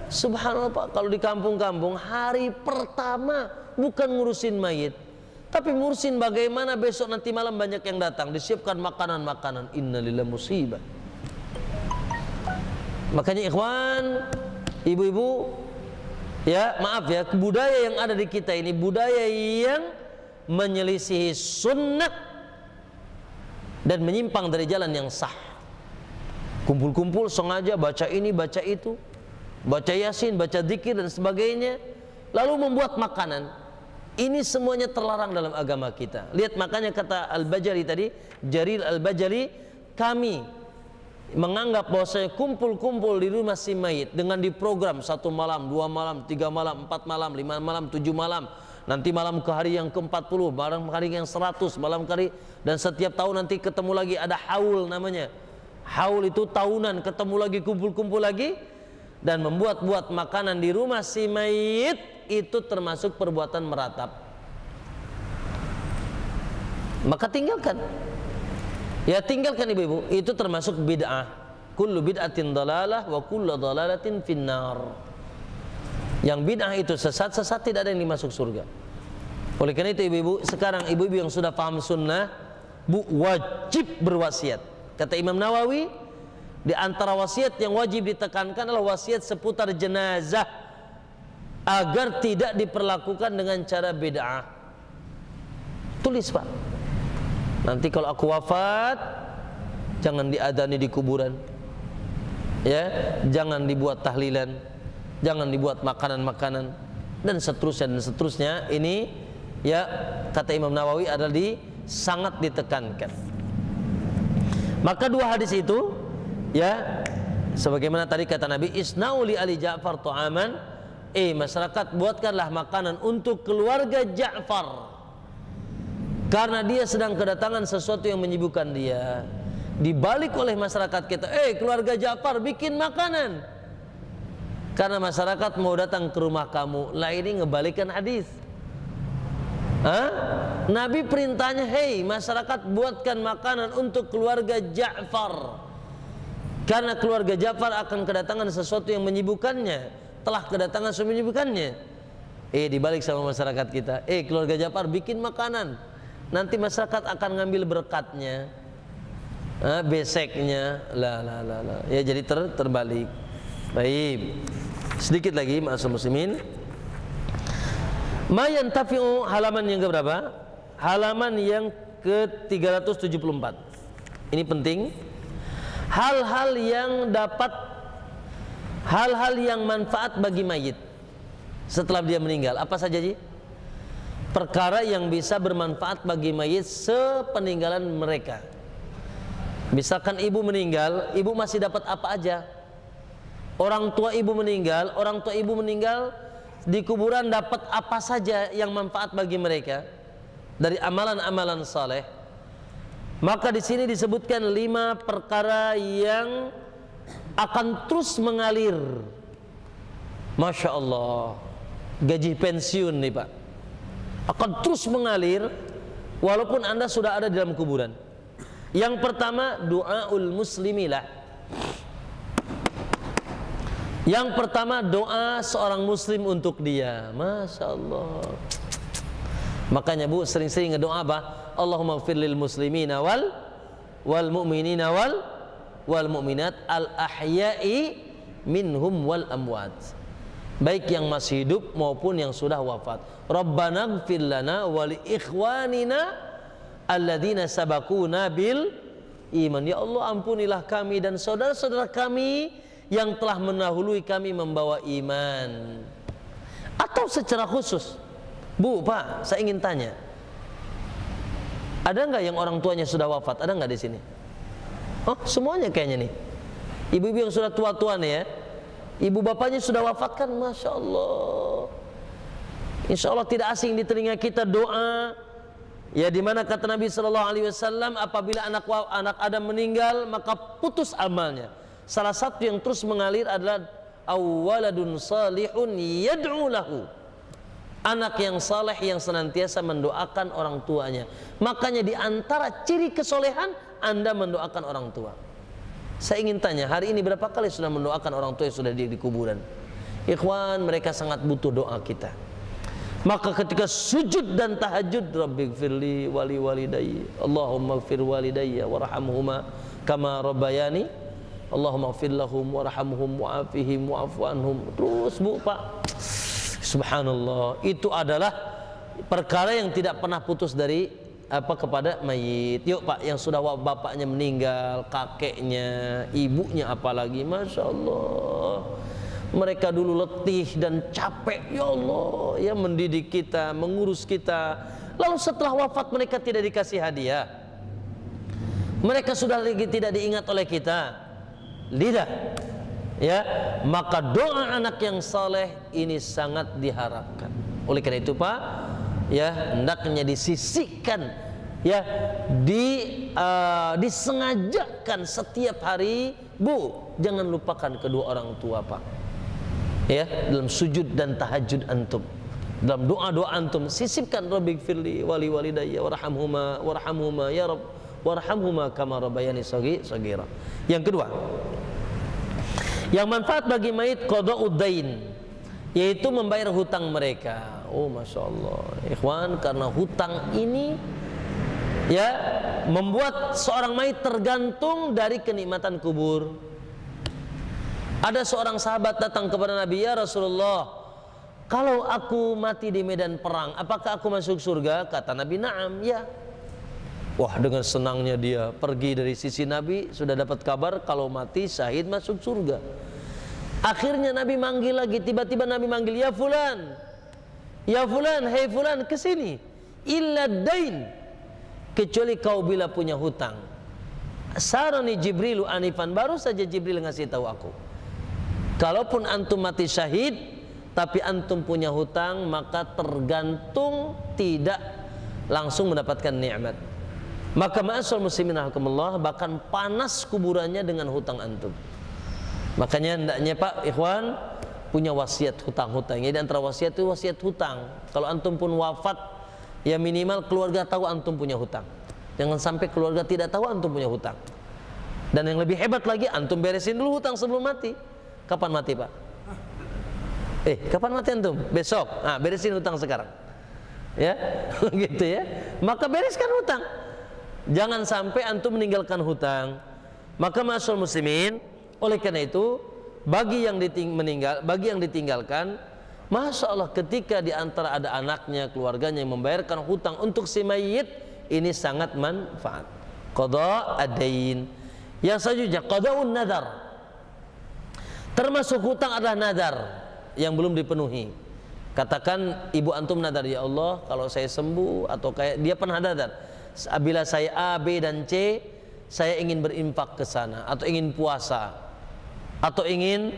Subhanallah Pak, kalau di kampung-kampung hari pertama bukan ngurusin mayit, tapi ngurusin bagaimana besok nanti malam banyak yang datang, disiapkan makanan-makanan. Innalillahi musibah. Makanya ikhwan, ibu-ibu, ya maaf ya, budaya yang ada di kita ini budaya yang menyelisihi sunnah dan menyimpang dari jalan yang sah. Kumpul-kumpul sengaja baca ini, baca itu, baca yasin, baca zikir dan sebagainya, lalu membuat makanan. Ini semuanya terlarang dalam agama kita. Lihat, makanya kata Al-Bajali tadi, Jarir Al-Bajali, kami menganggap bahwasanya kumpul-kumpul di rumah si mayit dengan diprogram 1 malam, 2 malam, 3 malam, 4 malam, 5 malam, 7 malam, nanti malam ke hari yang ke-40, malam hari yang 100, malam kali, dan setiap tahun nanti ketemu lagi, ada haul namanya. Haul itu tahunan, ketemu lagi, kumpul-kumpul lagi, dan membuat-buat makanan di rumah si mayit, itu termasuk perbuatan meratap. Maka tinggalkan. Ya tinggalkan ibu-ibu, itu termasuk bid'ah. Kullu bid'atin dalalah wa kullu dalalatin finnar. Yang bid'ah itu sesat tidak ada yang dimasuk surga. Oleh karena itu ibu-ibu, sekarang ibu-ibu yang sudah paham sunnah, Bu, wajib berwasiat. Kata Imam Nawawi, di antara wasiat yang wajib ditekankan adalah wasiat seputar jenazah, agar tidak diperlakukan dengan cara bid'ah. Tulis Pak, nanti kalau aku wafat jangan diadani di kuburan, ya, jangan dibuat tahlilan, jangan dibuat makanan-makanan, dan seterusnya. Ini ya kata Imam Nawawi adalah sangat ditekankan. Maka dua hadis itu, ya, sebagaimana tadi kata Nabi, isna'u li ali Ja'far ta'aman, masyarakat, buatkanlah makanan untuk keluarga Ja'far, karena dia sedang kedatangan sesuatu yang menyibukkan dia. Dibalik oleh masyarakat kita, keluarga Ja'far bikin makanan, karena masyarakat mau datang ke rumah kamu. Lah ini ngebalikan hadis. Nabi perintahnya, masyarakat buatkan makanan untuk keluarga Ja'far, karena keluarga Ja'far akan kedatangan sesuatu yang menyibukkannya, telah kedatangan sesuatu yang menyibukkannya. Dibalik sama masyarakat kita, keluarga Ja'far bikin makanan, nanti masyarakat akan ngambil berkatnya, beseknya, ya jadi terbalik. Baik, sedikit lagi ma'asyiral muslimin. Ma yantafi'u, halaman yang keberapa? Halaman yang ke-374. Ini penting. Hal-hal yang manfaat bagi mayit setelah dia meninggal. Apa saja sih? Perkara yang bisa bermanfaat bagi mayit sepeninggalan mereka. Misalkan ibu meninggal, ibu masih dapat apa aja? Orang tua ibu meninggal di kuburan dapat apa saja yang manfaat bagi mereka dari amalan-amalan saleh. Maka di sini disebutkan 5 perkara yang akan terus mengalir. Masya Allah, gaji pensiun nih Pak, akan terus mengalir walaupun Anda sudah ada di dalam kuburan. Yang pertama, doaul muslimilah. Yang pertama, doa seorang muslim untuk dia. Masya Allah. Makanya Bu, sering-sering ngedoa apa? Allahumma gfir lil muslimina wal mu'minina wal mu'minat al ahya'i minhum wal amwat. baik yang masih hidup maupun yang sudah wafat. Rabbana ighfir lana wa li ikhwanina alladzina sabaquna bil iman. Ya Allah, ampunilah kami dan saudara-saudara kami yang telah mendahului kami membawa iman. Atau secara khusus, Bu, Pak, saya ingin tanya, ada nggak yang orang tuanya sudah wafat? Ada nggak di sini? Oh, semuanya kayaknya nih. Ibu-ibu yang sudah tua-tua nih ya, ibu bapaknya sudah wafat kan, Masya Allah. Insya Allah tidak asing di telinga kita doa, ya, dimana kata Nabi SAW, apabila anak Adam meninggal maka putus amalnya. Salah satu yang terus mengalir adalah awwaladun salihun yad'u lahu, anak yang saleh yang senantiasa mendoakan orang tuanya. Makanya di antara ciri kesolehan Anda mendoakan orang tua. Saya ingin tanya, hari ini berapa kali sudah mendoakan orang tua yang sudah di kuburan? Ikhwan, mereka sangat butuh doa kita. Maka ketika sujud dan tahajud, Rabbighfirli wali walidayya, Allahumma ighfir walidayya warhamhuma kama rabbayani, Allahumma ighfir lahum warhamhum wa'afihim wa'fu anhum. Terus, Bu, Pak, subhanallah, itu adalah perkara yang tidak pernah putus dari kepada mayit. Yuk Pak, yang sudah bapaknya meninggal, kakeknya, ibunya apalagi, Masya Allah, mereka dulu letih dan capek, ya Allah, ya, mendidik kita, mengurus kita. Lalu setelah wafat mereka tidak dikasih hadiah, mereka sudah lagi tidak diingat oleh kita, tidak, ya. Maka doa anak yang saleh ini sangat diharapkan. Oleh karena itu Pak, ya, hendaknya disisihkan, ya, disengajakan setiap hari. Bu, jangan lupakan kedua orang tua Pak, ya, dalam sujud dan tahajud antum, dalam doa-doa antum, sisipkan Rabbighfirli wali walidayya warhamhuma ya Rabb warhamhuma kama rabbayani shaghira. Yang kedua, yang manfaat bagi mayit qada'ud dain, yaitu membayar hutang mereka. Oh, Masya Allah, ikhwan, karena hutang ini, ya, membuat seorang mayit tergantung dari kenikmatan kubur. Ada seorang sahabat datang kepada Nabi, ya Rasulullah, kalau aku mati di medan perang, apakah aku masuk surga? Kata Nabi, na'am, ya. Wah, dengan senangnya dia pergi dari sisi Nabi, sudah dapat kabar kalau mati syahid masuk surga. Akhirnya Nabi manggil lagi, tiba-tiba Nabi manggil, ya fulan, ya fulan, hei fulan, kesini. Illa dain, kecuali kau bila punya hutang. Sarani Jibrilu anifan, baru saja Jibril ngasih tahu aku, kalaupun antum mati syahid tapi antum punya hutang, maka tergantung tidak langsung mendapatkan nikmat. Maka ma'asal muslimin rahimakumullah, bahkan panas kuburannya dengan hutang antum. Makanya hendaknya Pak, ikhwan, punya wasiat hutang-hutang. Jadi antara wasiat itu wasiat hutang. Kalau antum pun wafat, ya minimal keluarga tahu antum punya hutang. Jangan sampai keluarga tidak tahu antum punya hutang. Dan yang lebih hebat lagi, antum beresin dulu hutang sebelum mati. Kapan mati Pak? Kapan mati antum? Besok. Nah, beresin hutang sekarang, ya. Gitu ya. Maka bereskan hutang. Jangan sampai antum meninggalkan hutang. Maka ma'asyiral muslimin, oleh karena itu, bagi yang ditinggalkan, Masya Allah, ketika di antara ada anaknya, keluarganya yang membayarkan hutang untuk si mayit, ini sangat manfaat. Qada ad-dain. Yang selanjutnya, qada'un nadar. Termasuk hutang adalah nadar yang belum dipenuhi. Katakan ibu antum nadar, ya Allah, kalau saya sembuh, atau kayak dia pernah nadar, bila saya A, B dan C, saya ingin berinfak ke sana, atau ingin puasa, atau ingin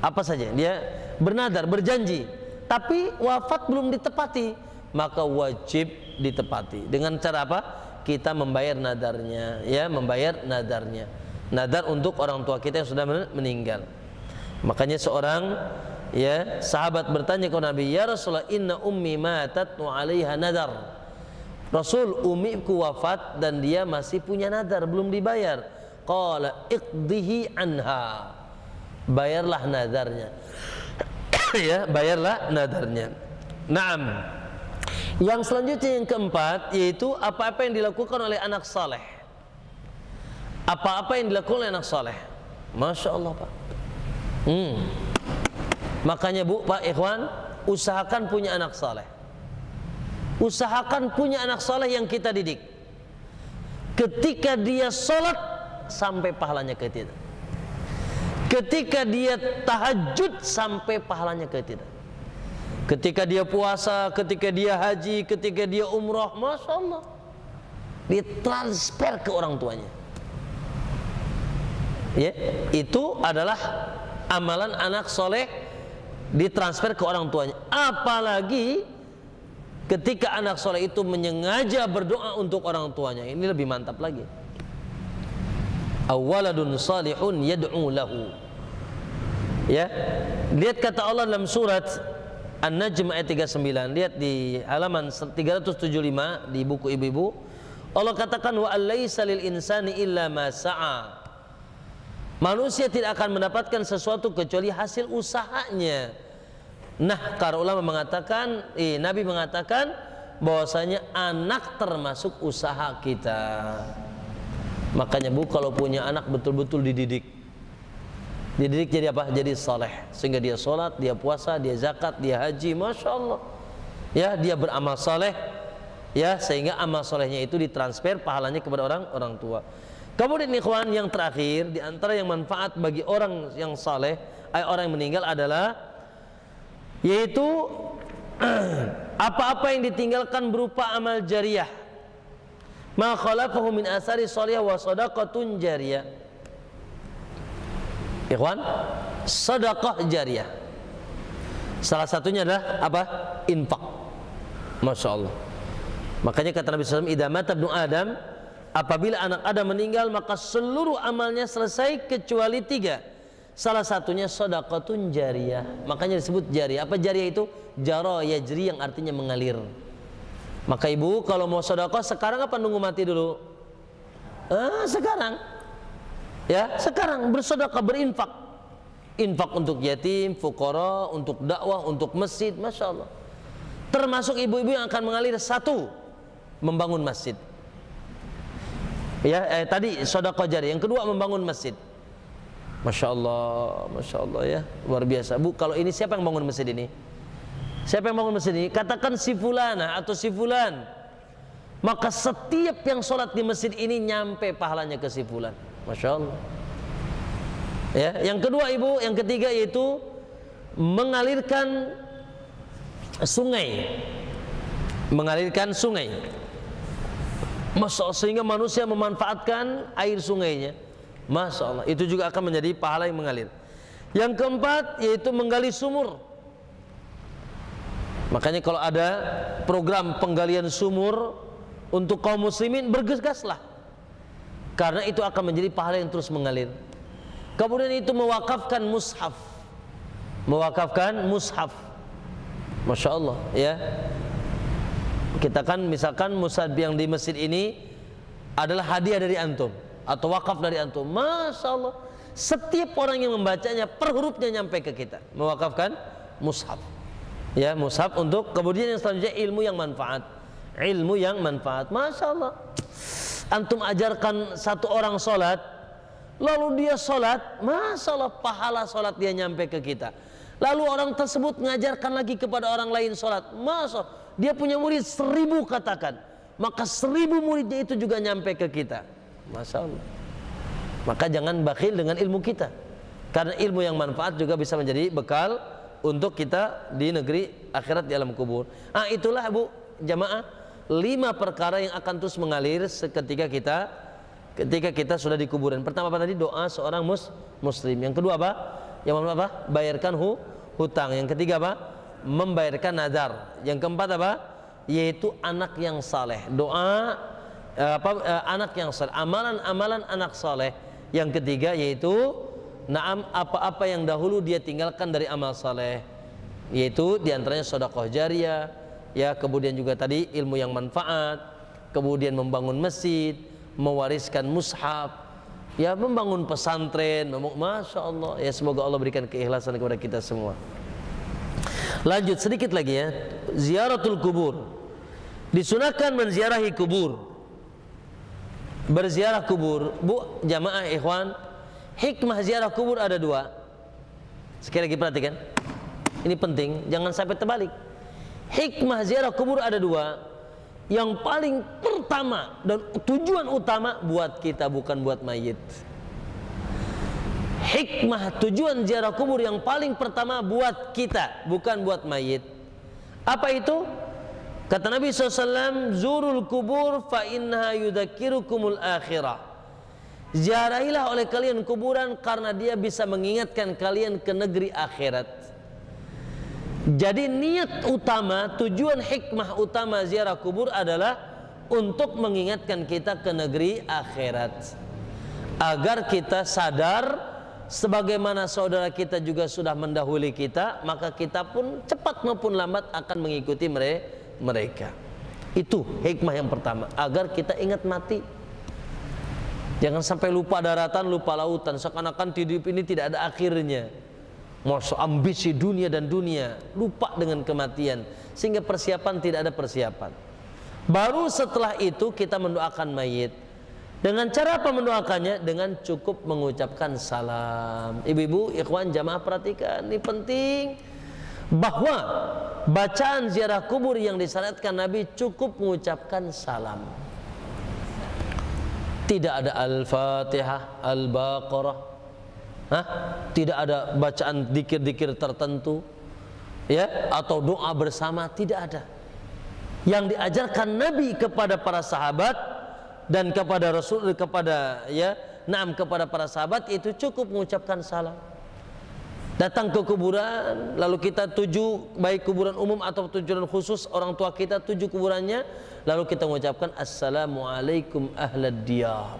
apa saja, dia bernadar, berjanji, tapi wafat belum ditepati, maka wajib ditepati. Dengan cara apa? Kita membayar nadarnya, ya, membayar nadarnya. Nadar untuk orang tua kita yang sudah meninggal. Makanya seorang, ya, sahabat bertanya kepada Nabi, ya Rasulullah, inna ummi matat wa 'alaiha nadar. Rasul, umiku wafat dan dia masih punya nadar belum dibayar. Qala iqdihi anha, bayarlah nadarnya. Ya, bayarlah nadarnya. Naam. Yang selanjutnya, yang keempat, yaitu apa-apa yang dilakukan oleh anak saleh. Apa-apa yang dilakukan oleh anak saleh. Masya Allah Pak. Makanya Bu, Pak, Ikhwan, usahakan punya anak saleh. Usahakan punya anak saleh yang kita didik. Ketika dia sholat sampai pahalanya ke kita. Ketika dia tahajud sampai pahalanya ke kita. Ketika dia puasa, ketika dia haji, ketika dia umrah, Masya Allah, dia transfer ke orang tuanya. Ya, itu adalah amalan anak soleh, ditransfer ke orang tuanya. Apalagi ketika anak soleh itu menyengaja berdoa untuk orang tuanya, ini lebih mantap lagi. Awaladun salihun yad'u lahu. Ya, lihat kata Allah dalam surat An-Najm ayat 39, lihat di halaman 375 di buku ibu-ibu. Allah katakan wa alaysa lil insani illa ma sa'a. Manusia tidak akan mendapatkan sesuatu kecuali hasil usahanya. Nah, para ulama mengatakan, Nabi mengatakan bahwasanya anak termasuk usaha kita. Makanya Bu, kalau punya anak betul-betul dididik. Dididik jadi apa? Jadi saleh, sehingga dia sholat, dia puasa, dia zakat, dia haji, Masya Allah. Ya, dia beramal saleh, ya, sehingga amal salehnya itu ditransfer pahalanya kepada orang tua. Kemudian ikhwan, yang terakhir di antara yang manfaat bagi orang yang saleh, orang yang meninggal adalah yaitu apa-apa yang ditinggalkan berupa amal jariyah. Ma khalafahu min asari shalihah wa shadaqatun jariyah. Ikhwan, sedekah jariyah. Salah satunya adalah apa? Infak. Masya Allah. Makanya kata Nabi SAW, idza mata ibnu Adam, apabila anak Adam meninggal maka seluruh amalnya selesai kecuali 3. Salah satunya sedekatun jariyah. Makanya disebut jariyah. Apa jariyah itu? Jara yajri, yang artinya mengalir. Maka ibu kalau mau sedekah sekarang apa nunggu mati dulu? Sekarang. Ya, sekarang bersedekah, berinfak. Infak untuk yatim, fuqara, untuk dakwah, untuk masjid, Masya Allah. Termasuk ibu-ibu yang akan mengalir, 1, membangun masjid. Ya, tadi sedekah jariyah. Yang kedua, membangun masjid. Masya Allah ya, luar biasa. Bu, kalau ini siapa yang bangun masjid ini? Siapa yang bangun masjid ini? Katakan si fulana atau si fulan. Maka setiap yang sholat di masjid ini nyampe pahalanya ke si fulan. Masya Allah. Ya, yang kedua ibu, yang ketiga yaitu mengalirkan sungai. Mengalirkan sungai. Masya Allah, sehingga manusia memanfaatkan air sungainya. Masya Allah, itu juga akan menjadi pahala yang mengalir. Yang keempat yaitu menggali sumur. Makanya kalau ada program penggalian sumur untuk kaum muslimin, bergegaslah, karena itu akan menjadi pahala yang terus mengalir. Kemudian itu mewakafkan mushaf. Mewakafkan mushaf. Masya Allah ya. Kita kan misalkan mushaf yang di masjid ini adalah hadiah dari antum atau wakaf dari antum. Masya Allah, setiap orang yang membacanya per hurufnya nyampe ke kita. Mewakafkan mushaf. Ya, mushaf untuk kemudian yang selanjutnya ilmu yang manfaat. Ilmu yang manfaat. Masya Allah, antum ajarkan satu orang sholat, lalu dia sholat, Masya Allah, pahala sholat dia nyampe ke kita. Lalu orang tersebut mengajarkan lagi kepada orang lain sholat, Masya Allah, dia punya murid 1000 katakan, maka 1000 muridnya itu juga nyampe ke kita. Masya Allah. Maka jangan bakhil dengan ilmu kita, karena ilmu yang manfaat juga bisa menjadi bekal untuk kita di negeri akhirat di alam kubur. Itulah Bu jamaah, 5 perkara yang akan terus mengalir ketika kita sudah di kuburan. Pertama apa tadi? Doa seorang muslim. Yang kedua apa? Yang apa? Bayarkan hutang. Yang ketiga apa? Membayarkan nazar. Yang keempat apa? Yaitu anak yang saleh. Doa anak yang saleh. Amalan anak saleh. Yang ketiga yaitu apa-apa yang dahulu dia tinggalkan dari amal saleh, yaitu diantaranya sedekah jariyah, ya, kemudian juga tadi ilmu yang manfaat, kemudian membangun masjid, mewariskan mushaf, ya, membangun pesantren. Masya Allah ya, semoga Allah berikan keikhlasan kepada kita semua. Lanjut sedikit lagi ya, ziaratul kubur. Disunahkan menziarahi kubur, berziarah kubur. Bu jamaah ikhwan, hikmah ziarah kubur ada 2. Sekali lagi perhatikan. Ini penting, jangan sampai terbalik. Hikmah ziarah kubur ada dua. Yang paling pertama dan tujuan utama buat kita, bukan buat mayit. Hikmah tujuan ziarah kubur yang paling pertama buat kita, bukan buat mayit. Apa itu? Kata Nabi SAW, zurul kubur fa innaha yudzakirukumul akhirah. Ziarahilah oleh kalian kuburan karena dia bisa mengingatkan kalian ke negeri akhirat. Jadi niat utama, tujuan hikmah utama ziarah kubur adalah untuk mengingatkan kita ke negeri akhirat, agar kita sadar sebagaimana saudara kita juga sudah mendahului kita, maka kita pun cepat maupun lambat akan mengikuti mereka. Itu hikmah yang pertama, agar kita ingat mati. Jangan sampai lupa daratan, lupa lautan, seakan-akan hidup ini tidak ada akhirnya. Masuk ambisi dunia dan dunia, lupa dengan kematian, sehingga persiapan tidak ada persiapan. Baru setelah itu kita mendoakan mayit. Dengan cara apa mendoakannya? Dengan cukup mengucapkan salam. Ibu-ibu, ikhwan, jamaah, perhatikan, ini penting, bahwa bacaan ziarah kubur yang disyariatkan Nabi cukup mengucapkan salam. Tidak ada Al-Fatihah, Al-Baqarah, tidak ada bacaan dikir-dikir tertentu, ya, atau doa bersama, tidak ada. Yang diajarkan Nabi kepada para sahabat dan kepada Rasul, kepada para sahabat itu cukup mengucapkan salam. Datang ke kuburan, lalu kita tuju, baik kuburan umum atau tujuan khusus orang tua kita, tuju kuburannya, lalu kita mengucapkan Assalamualaikum ahlad diyar.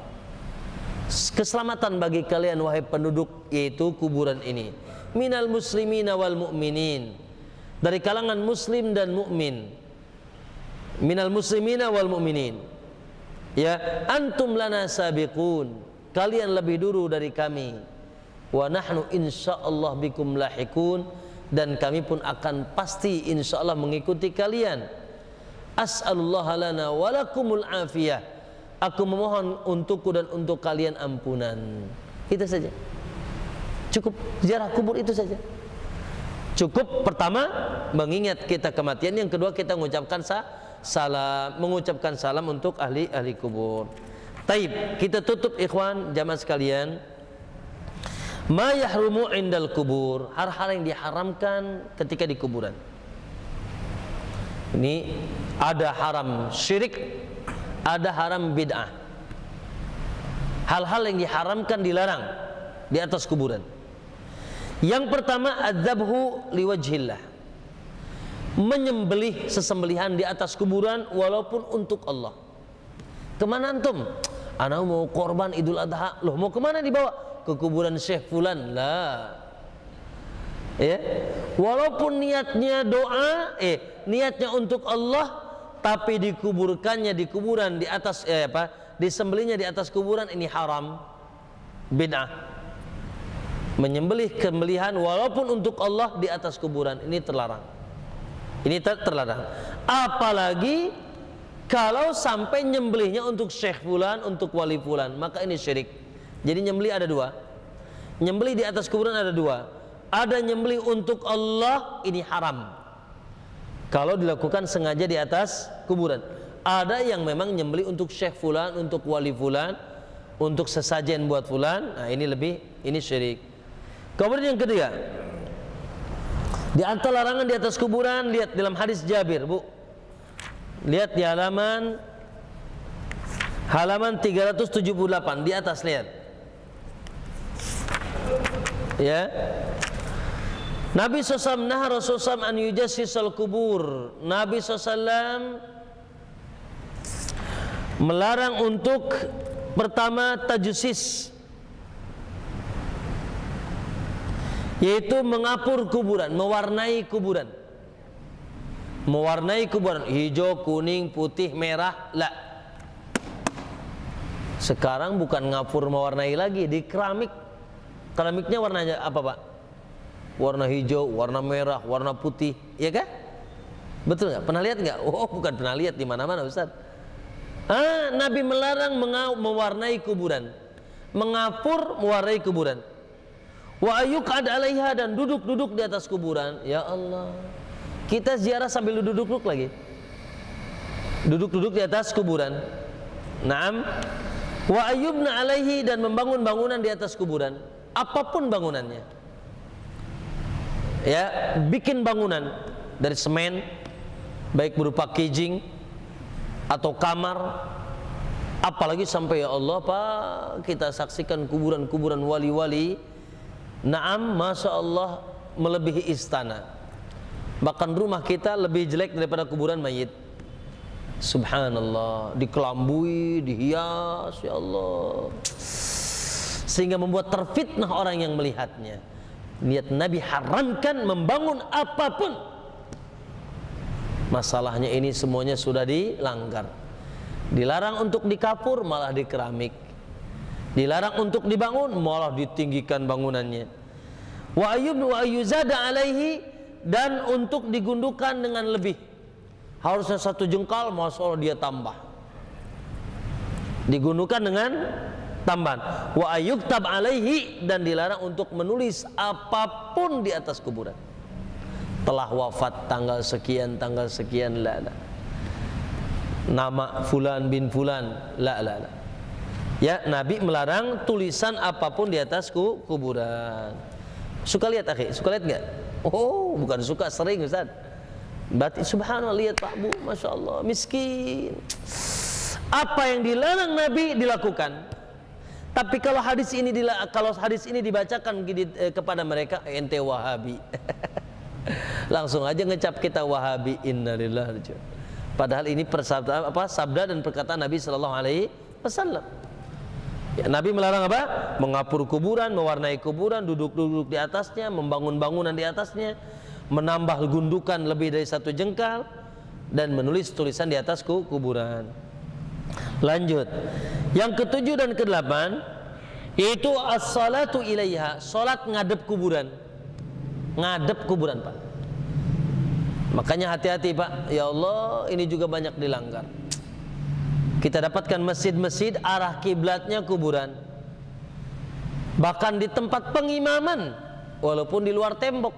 Keselamatan bagi kalian wahai penduduk yaitu kuburan ini. Minal muslimina wal mu'minin, dari kalangan muslim dan mukmin. Minal muslimina wal mu'minin. Ya, antum lana sabiqun, kalian lebih dulu dari kami. Wa nahnu insyaallah bikum lahikun, dan kami pun akan pasti insyaallah mengikuti kalian. As'alullah lana walakumul afiyah, aku memohon untukku dan untuk kalian ampunan. Itu saja, cukup ziarah kubur, itu saja cukup. Pertama, mengingat kita kematian. Yang kedua, kita mengucapkan salam, mengucapkan salam untuk ahli kubur. Taib, kita tutup ikhwan jamaah sekalian. Ma yahrumu indal kubur, hal-hal yang diharamkan ketika di kuburan. Ini ada haram syirik, ada haram bid'ah. Hal-hal yang diharamkan, dilarang di atas kuburan. Yang pertama, adzabhu liwajhillah, menyembelih sesembelihan di atas kuburan walaupun untuk Allah. Kemana antum? Ana mau korban Idul Adha. Loh, mau kemana dibawa? Ke kuburan Syekh Fulan lah, ya. Walaupun niatnya doa, niatnya untuk Allah, tapi dikuburkannya di kuburan di atas, disembelihnya di atas kuburan, ini haram, bid'ah. Menyembelih sembelihan walaupun untuk Allah di atas kuburan, ini terlarang. Ini terlarang. Apalagi kalau sampai nyembelihnya untuk Syekh Fulan, untuk wali Fulan, maka ini syirik. Jadi nyembelih ada dua. Nyembelih di atas kuburan ada dua. Ada nyembelih untuk Allah, ini haram kalau dilakukan sengaja di atas kuburan. Ada yang memang nyembelih untuk Syekh Fulan, untuk wali Fulan, untuk sesajen buat Fulan. Nah, ini syirik. Kemudian yang ketiga, di antara larangan di atas kuburan, lihat dalam hadis Jabir, Bu. Lihat di halaman 378 di atas, lihat. Ya, Nabi SAW naha Rasulullah an yujassisal kubur. Nabi SAW melarang untuk pertama tajussis, yaitu mengapur kuburan, mewarnai kuburan. Mewarnai kuburan hijau, kuning, putih, merah, la. Sekarang bukan ngapur mewarnai lagi, di keramik. Keramiknya warnanya apa, Pak? Warna hijau, warna merah, warna putih, ya kan? Betul nggak? Pernah lihat nggak? Oh, bukan pernah lihat, di mana-mana, Ustaz. Nabi melarang mewarnai kuburan, mengapur mewarnai kuburan. Wa ayyuqad 'alaiha, dan duduk-duduk di atas kuburan. Ya Allah. Kita ziarah sambil duduk-duduk lagi. Duduk-duduk di atas kuburan. Naam. Wa ayyubna 'alaihi, dan membangun bangunan di atas kuburan. Apapun bangunannya. Ya, bikin bangunan dari semen, baik berupa kejing atau kamar. Apalagi sampai ya Allah Pak, kita saksikan kuburan-kuburan wali-wali. Naam, Masya Allah, melebihi istana. Bahkan rumah kita lebih jelek daripada kuburan mayit. Subhanallah, dikelambui, dihias, ya Allah, sehingga membuat terfitnah orang yang melihatnya. Niat Nabi haramkan membangun apapun. Masalahnya ini semuanya sudah dilanggar. Dilarang untuk dikapur, malah di keramik. Dilarang untuk dibangun, malah ditinggikan bangunannya. Wa ayyuzada 'alaihi, dan untuk digundukan dengan lebih. Harusnya 1 jengkal, Masya Allah dia tambah. Digundukan dengan tambahan. Wa ayyuktab 'alaihi, dan dilarang untuk menulis apapun di atas kuburan. Telah wafat tanggal sekian, la. Nama fulan bin fulan, la. Ya, Nabi melarang tulisan apapun di atas kuburan. Suka lihat akhi? Suka lihat enggak? Oh, bukan suka, sering Ustaz. Berarti subhanallah, lihat Pak Bu, Masya Allah, miskin. Apa yang dilarang Nabi dilakukan. Tapi kalau hadis ini dibacakan kepada mereka, ente Wahabi. Langsung aja ngecap kita Wahabi, innalillahi. Padahal ini sabda dan perkataan Nabi sallallahu alaihi wasallam. Ya, Nabi melarang apa? Mengapur kuburan, mewarnai kuburan, duduk-duduk di atasnya, membangun bangunan di atasnya, menambah gundukan lebih dari 1 jengkal, dan menulis tulisan di atas kuburan. Lanjut. Yang ke-7 dan ke-8 yaitu as-salatu ilaiha, salat ngadep kuburan. Ngadep kuburan, Pak. Makanya hati-hati Pak, ya Allah, ini juga banyak dilanggar. Kita dapatkan masjid-masjid arah kiblatnya kuburan. Bahkan di tempat pengimaman, walaupun di luar tembok,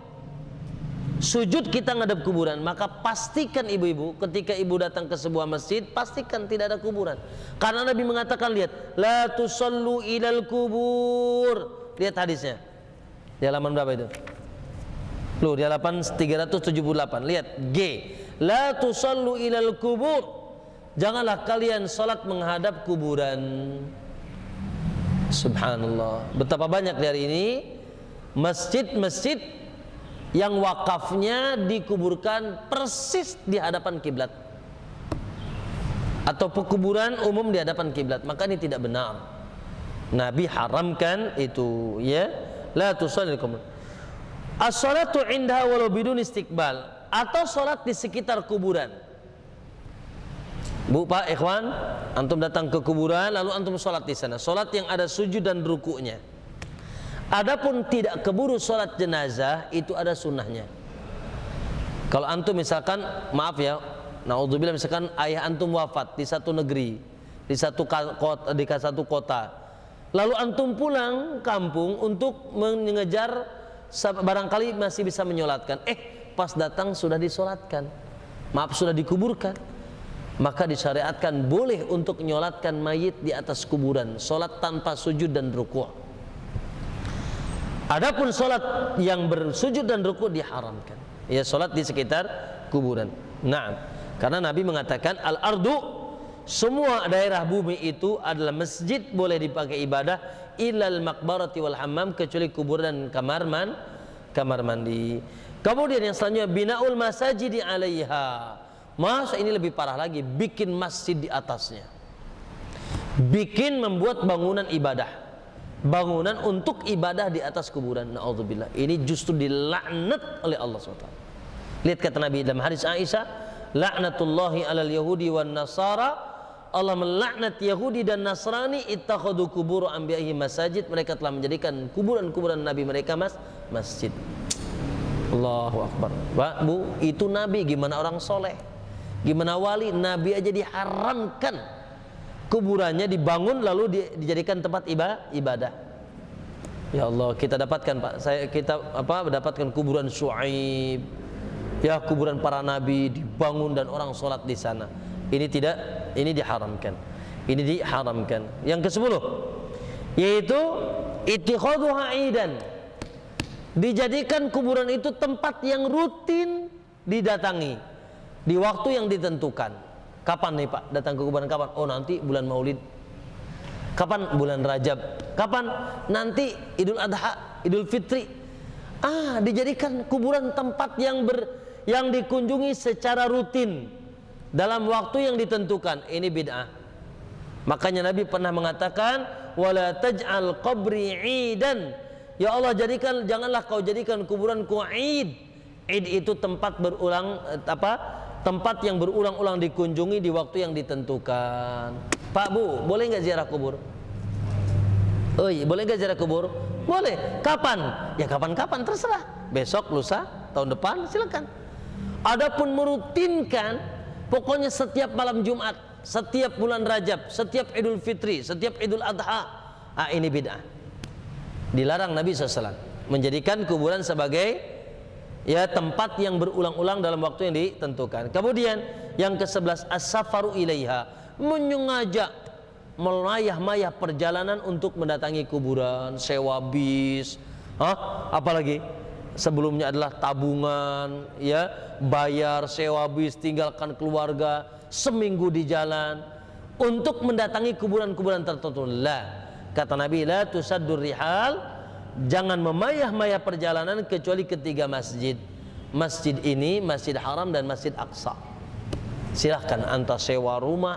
sujud kita ngadep kuburan. Maka pastikan ibu-ibu, ketika ibu datang ke sebuah masjid, pastikan tidak ada kuburan. Karena Nabi mengatakan, lihat, la tusallu ilal kubur. Lihat hadisnya. Di halaman berapa itu? Loh, di halaman 378. Lihat, G. La tusallu ilal kubur. Janganlah kalian salat menghadap kuburan. Subhanallah. Betapa banyak dari ini masjid-masjid yang wakafnya dikuburkan persis di hadapan kiblat, atau kuburan umum di hadapan kiblat. Maka ini tidak benar. Nabi haramkan itu, ya. La tusalli kubur. As-salatu indaha walau bidun istiqbal, atau salat di sekitar kuburan. Bu, Pak, ikhwan, antum datang ke kuburan lalu antum salat di sana. Salat yang ada sujud dan rukuknya. Adapun tidak keburu salat jenazah, itu ada sunnahnya. Kalau antum misalkan, maaf ya, naudzubillah, misalkan ayah antum wafat di satu negeri, di satu kota, lalu antum pulang kampung untuk mengejar, barangkali masih bisa menyolatkan, pas datang sudah disolatkan, maaf, sudah dikuburkan, maka disyariatkan boleh untuk menyolatkan mayit di atas kuburan, solat tanpa sujud dan rukuk. Adapun solat yang bersujud dan rukuk diharamkan, ya, solat di sekitar kuburan. Nah, karena Nabi mengatakan al-ardu, semua daerah bumi itu adalah masjid, boleh dipakai ibadah, ilal maqbarati wal hammam, kecuali kuburan dan kamar mandi. Kemudian yang selanjutnya, binaul masajidi 'alaiha. Masa ini lebih parah lagi, bikin masjid di atasnya. Bikin, membuat bangunan ibadah, bangunan untuk ibadah di atas kuburan. Na'udzubillah. Ini justru dilaknat oleh Allah SWT. Lihat kata Nabi dalam hadis Aisyah, laknatullahi alal yahudi wan nasara, Allah melaknat Yahudi dan Nasrani, ittakhadhu kubur anbiya'i masajid, mereka telah menjadikan kuburan-kuburan nabi mereka masjid. Allahu Akbar. Pak, Bu, itu nabi, gimana orang soleh, gimana wali? Nabi aja diharamkan kuburannya dibangun lalu dijadikan tempat ibadah. Ya Allah, kita dapatkan Pak, kita mendapatkan kuburan Syuaib, ya kuburan para nabi dibangun dan orang sholat di sana. Ini tidak, ini diharamkan. Ini diharamkan. Yang ke-10 yaitu ittikhaduha aidan. Dijadikan kuburan itu tempat yang rutin didatangi di waktu yang ditentukan. Kapan nih Pak datang ke kuburan, kapan? Oh nanti bulan Maulid. Kapan? Bulan Rajab. Kapan? Nanti Idul Adha, Idul Fitri. Dijadikan kuburan tempat yang dikunjungi secara rutin dalam waktu yang ditentukan. Ini bid'ah. Makanya Nabi pernah mengatakan, wala taj'al qabri 'idan. Ya Allah, janganlah kau jadikan kuburanku 'id. 'Id itu tempat tempat yang berulang-ulang dikunjungi di waktu yang ditentukan. Pak Bu, boleh nggak ziarah kubur? Oh iya, boleh nggak ziarah kubur? Boleh. Kapan? Ya kapan-kapan terserah. Besok, lusa, tahun depan, silakan. Adapun merutinkan, pokoknya setiap malam Jumat, setiap bulan Rajab, setiap Idul Fitri, setiap Idul Adha, ini bid'ah. Dilarang Nabi SAW menjadikan kuburan sebagai tempat yang berulang-ulang dalam waktu yang ditentukan. Kemudian yang ke-11 as-safaru ilaiha, menyengajak melayah-mayah perjalanan untuk mendatangi kuburan, sewa bis, apalagi sebelumnya adalah tabungan, ya, bayar sewa bis, tinggalkan keluarga seminggu di jalan untuk mendatangi kuburan-kuburan tertentu. Kata Nabi, la tusaddur rihal, jangan memayah-mayah perjalanan kecuali ketiga masjid. Masjid ini, Masjid Haram dan Masjid Aqsa. Silahkan anta sewa rumah,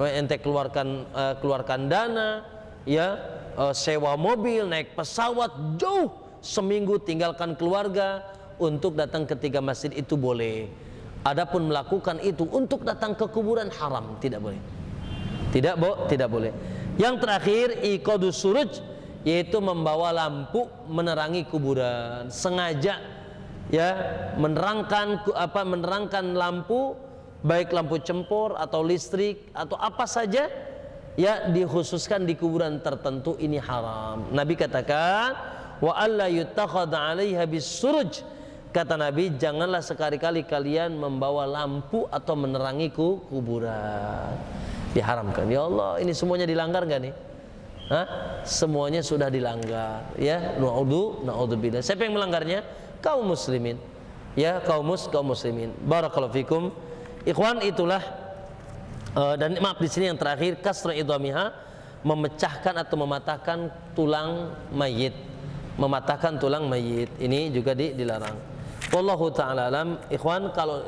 ente keluarkan dana, ya, sewa mobil, naik pesawat jauh seminggu, tinggalkan keluarga untuk datang ke tiga masjid, itu boleh. Adapun melakukan itu untuk datang ke kuburan, haram, tidak boleh. Tidak boleh. Yang terakhir iqadus suruj, yaitu membawa lampu menerangi kuburan, sengaja ya menerangkan lampu, baik lampu cempor atau listrik atau apa saja, ya, dikhususkan di kuburan tertentu, ini haram. Nabi katakan, wa alla yutakhadha 'alaiha bisuruj. Kata Nabi, janganlah sekali-kali kalian membawa lampu atau menerangi kuburan. Diharamkan. Ya Allah, ini semuanya dilanggar enggak nih? Semuanya sudah dilanggar, ya. Na'udzubillah. Siapa yang melanggarnya? Kaum muslimin. Ya, kaum muslimin. Barakallahu fikum. Ikhwan, itulah dan maaf di sini yang terakhir, kasra idhamiha, memecahkan atau mematahkan tulang mayit. Mematahkan tulang mayit ini juga dilarang. Wallahu taala alam. Ikhwan, kalau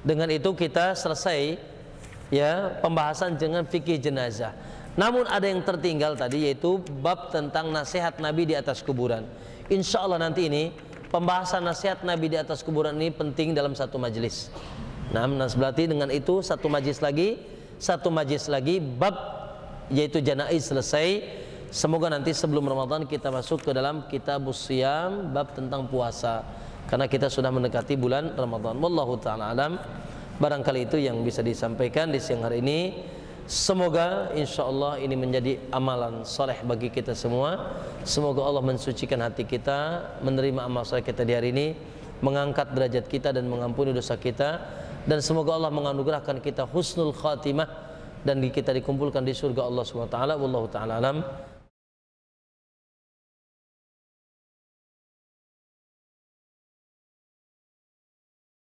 dengan itu kita selesai, ya, pembahasan dengan fikih jenazah. Namun ada yang tertinggal tadi, yaitu bab tentang nasihat Nabi di atas kuburan. Insya Allah nanti ini pembahasan nasihat Nabi di atas kuburan ini penting dalam satu majelis. Nah, berarti dengan itu satu majelis lagi bab yaitu janaiz selesai. Semoga nanti sebelum Ramadan kita masuk ke dalam kitabus shiyam, bab tentang puasa, karena kita sudah mendekati bulan Ramadan. Wallahu ta'ala alam. Barangkali itu yang bisa disampaikan di siang hari ini. Semoga insyaallah ini menjadi amalan soleh bagi kita semua. Semoga Allah mensucikan hati kita, menerima amal soleh kita di hari ini, mengangkat derajat kita dan mengampuni dosa kita, dan semoga Allah menganugerahkan kita husnul khatimah dan kita dikumpulkan di surga Allah Subhanahu wa taala. Wallahu taala alam.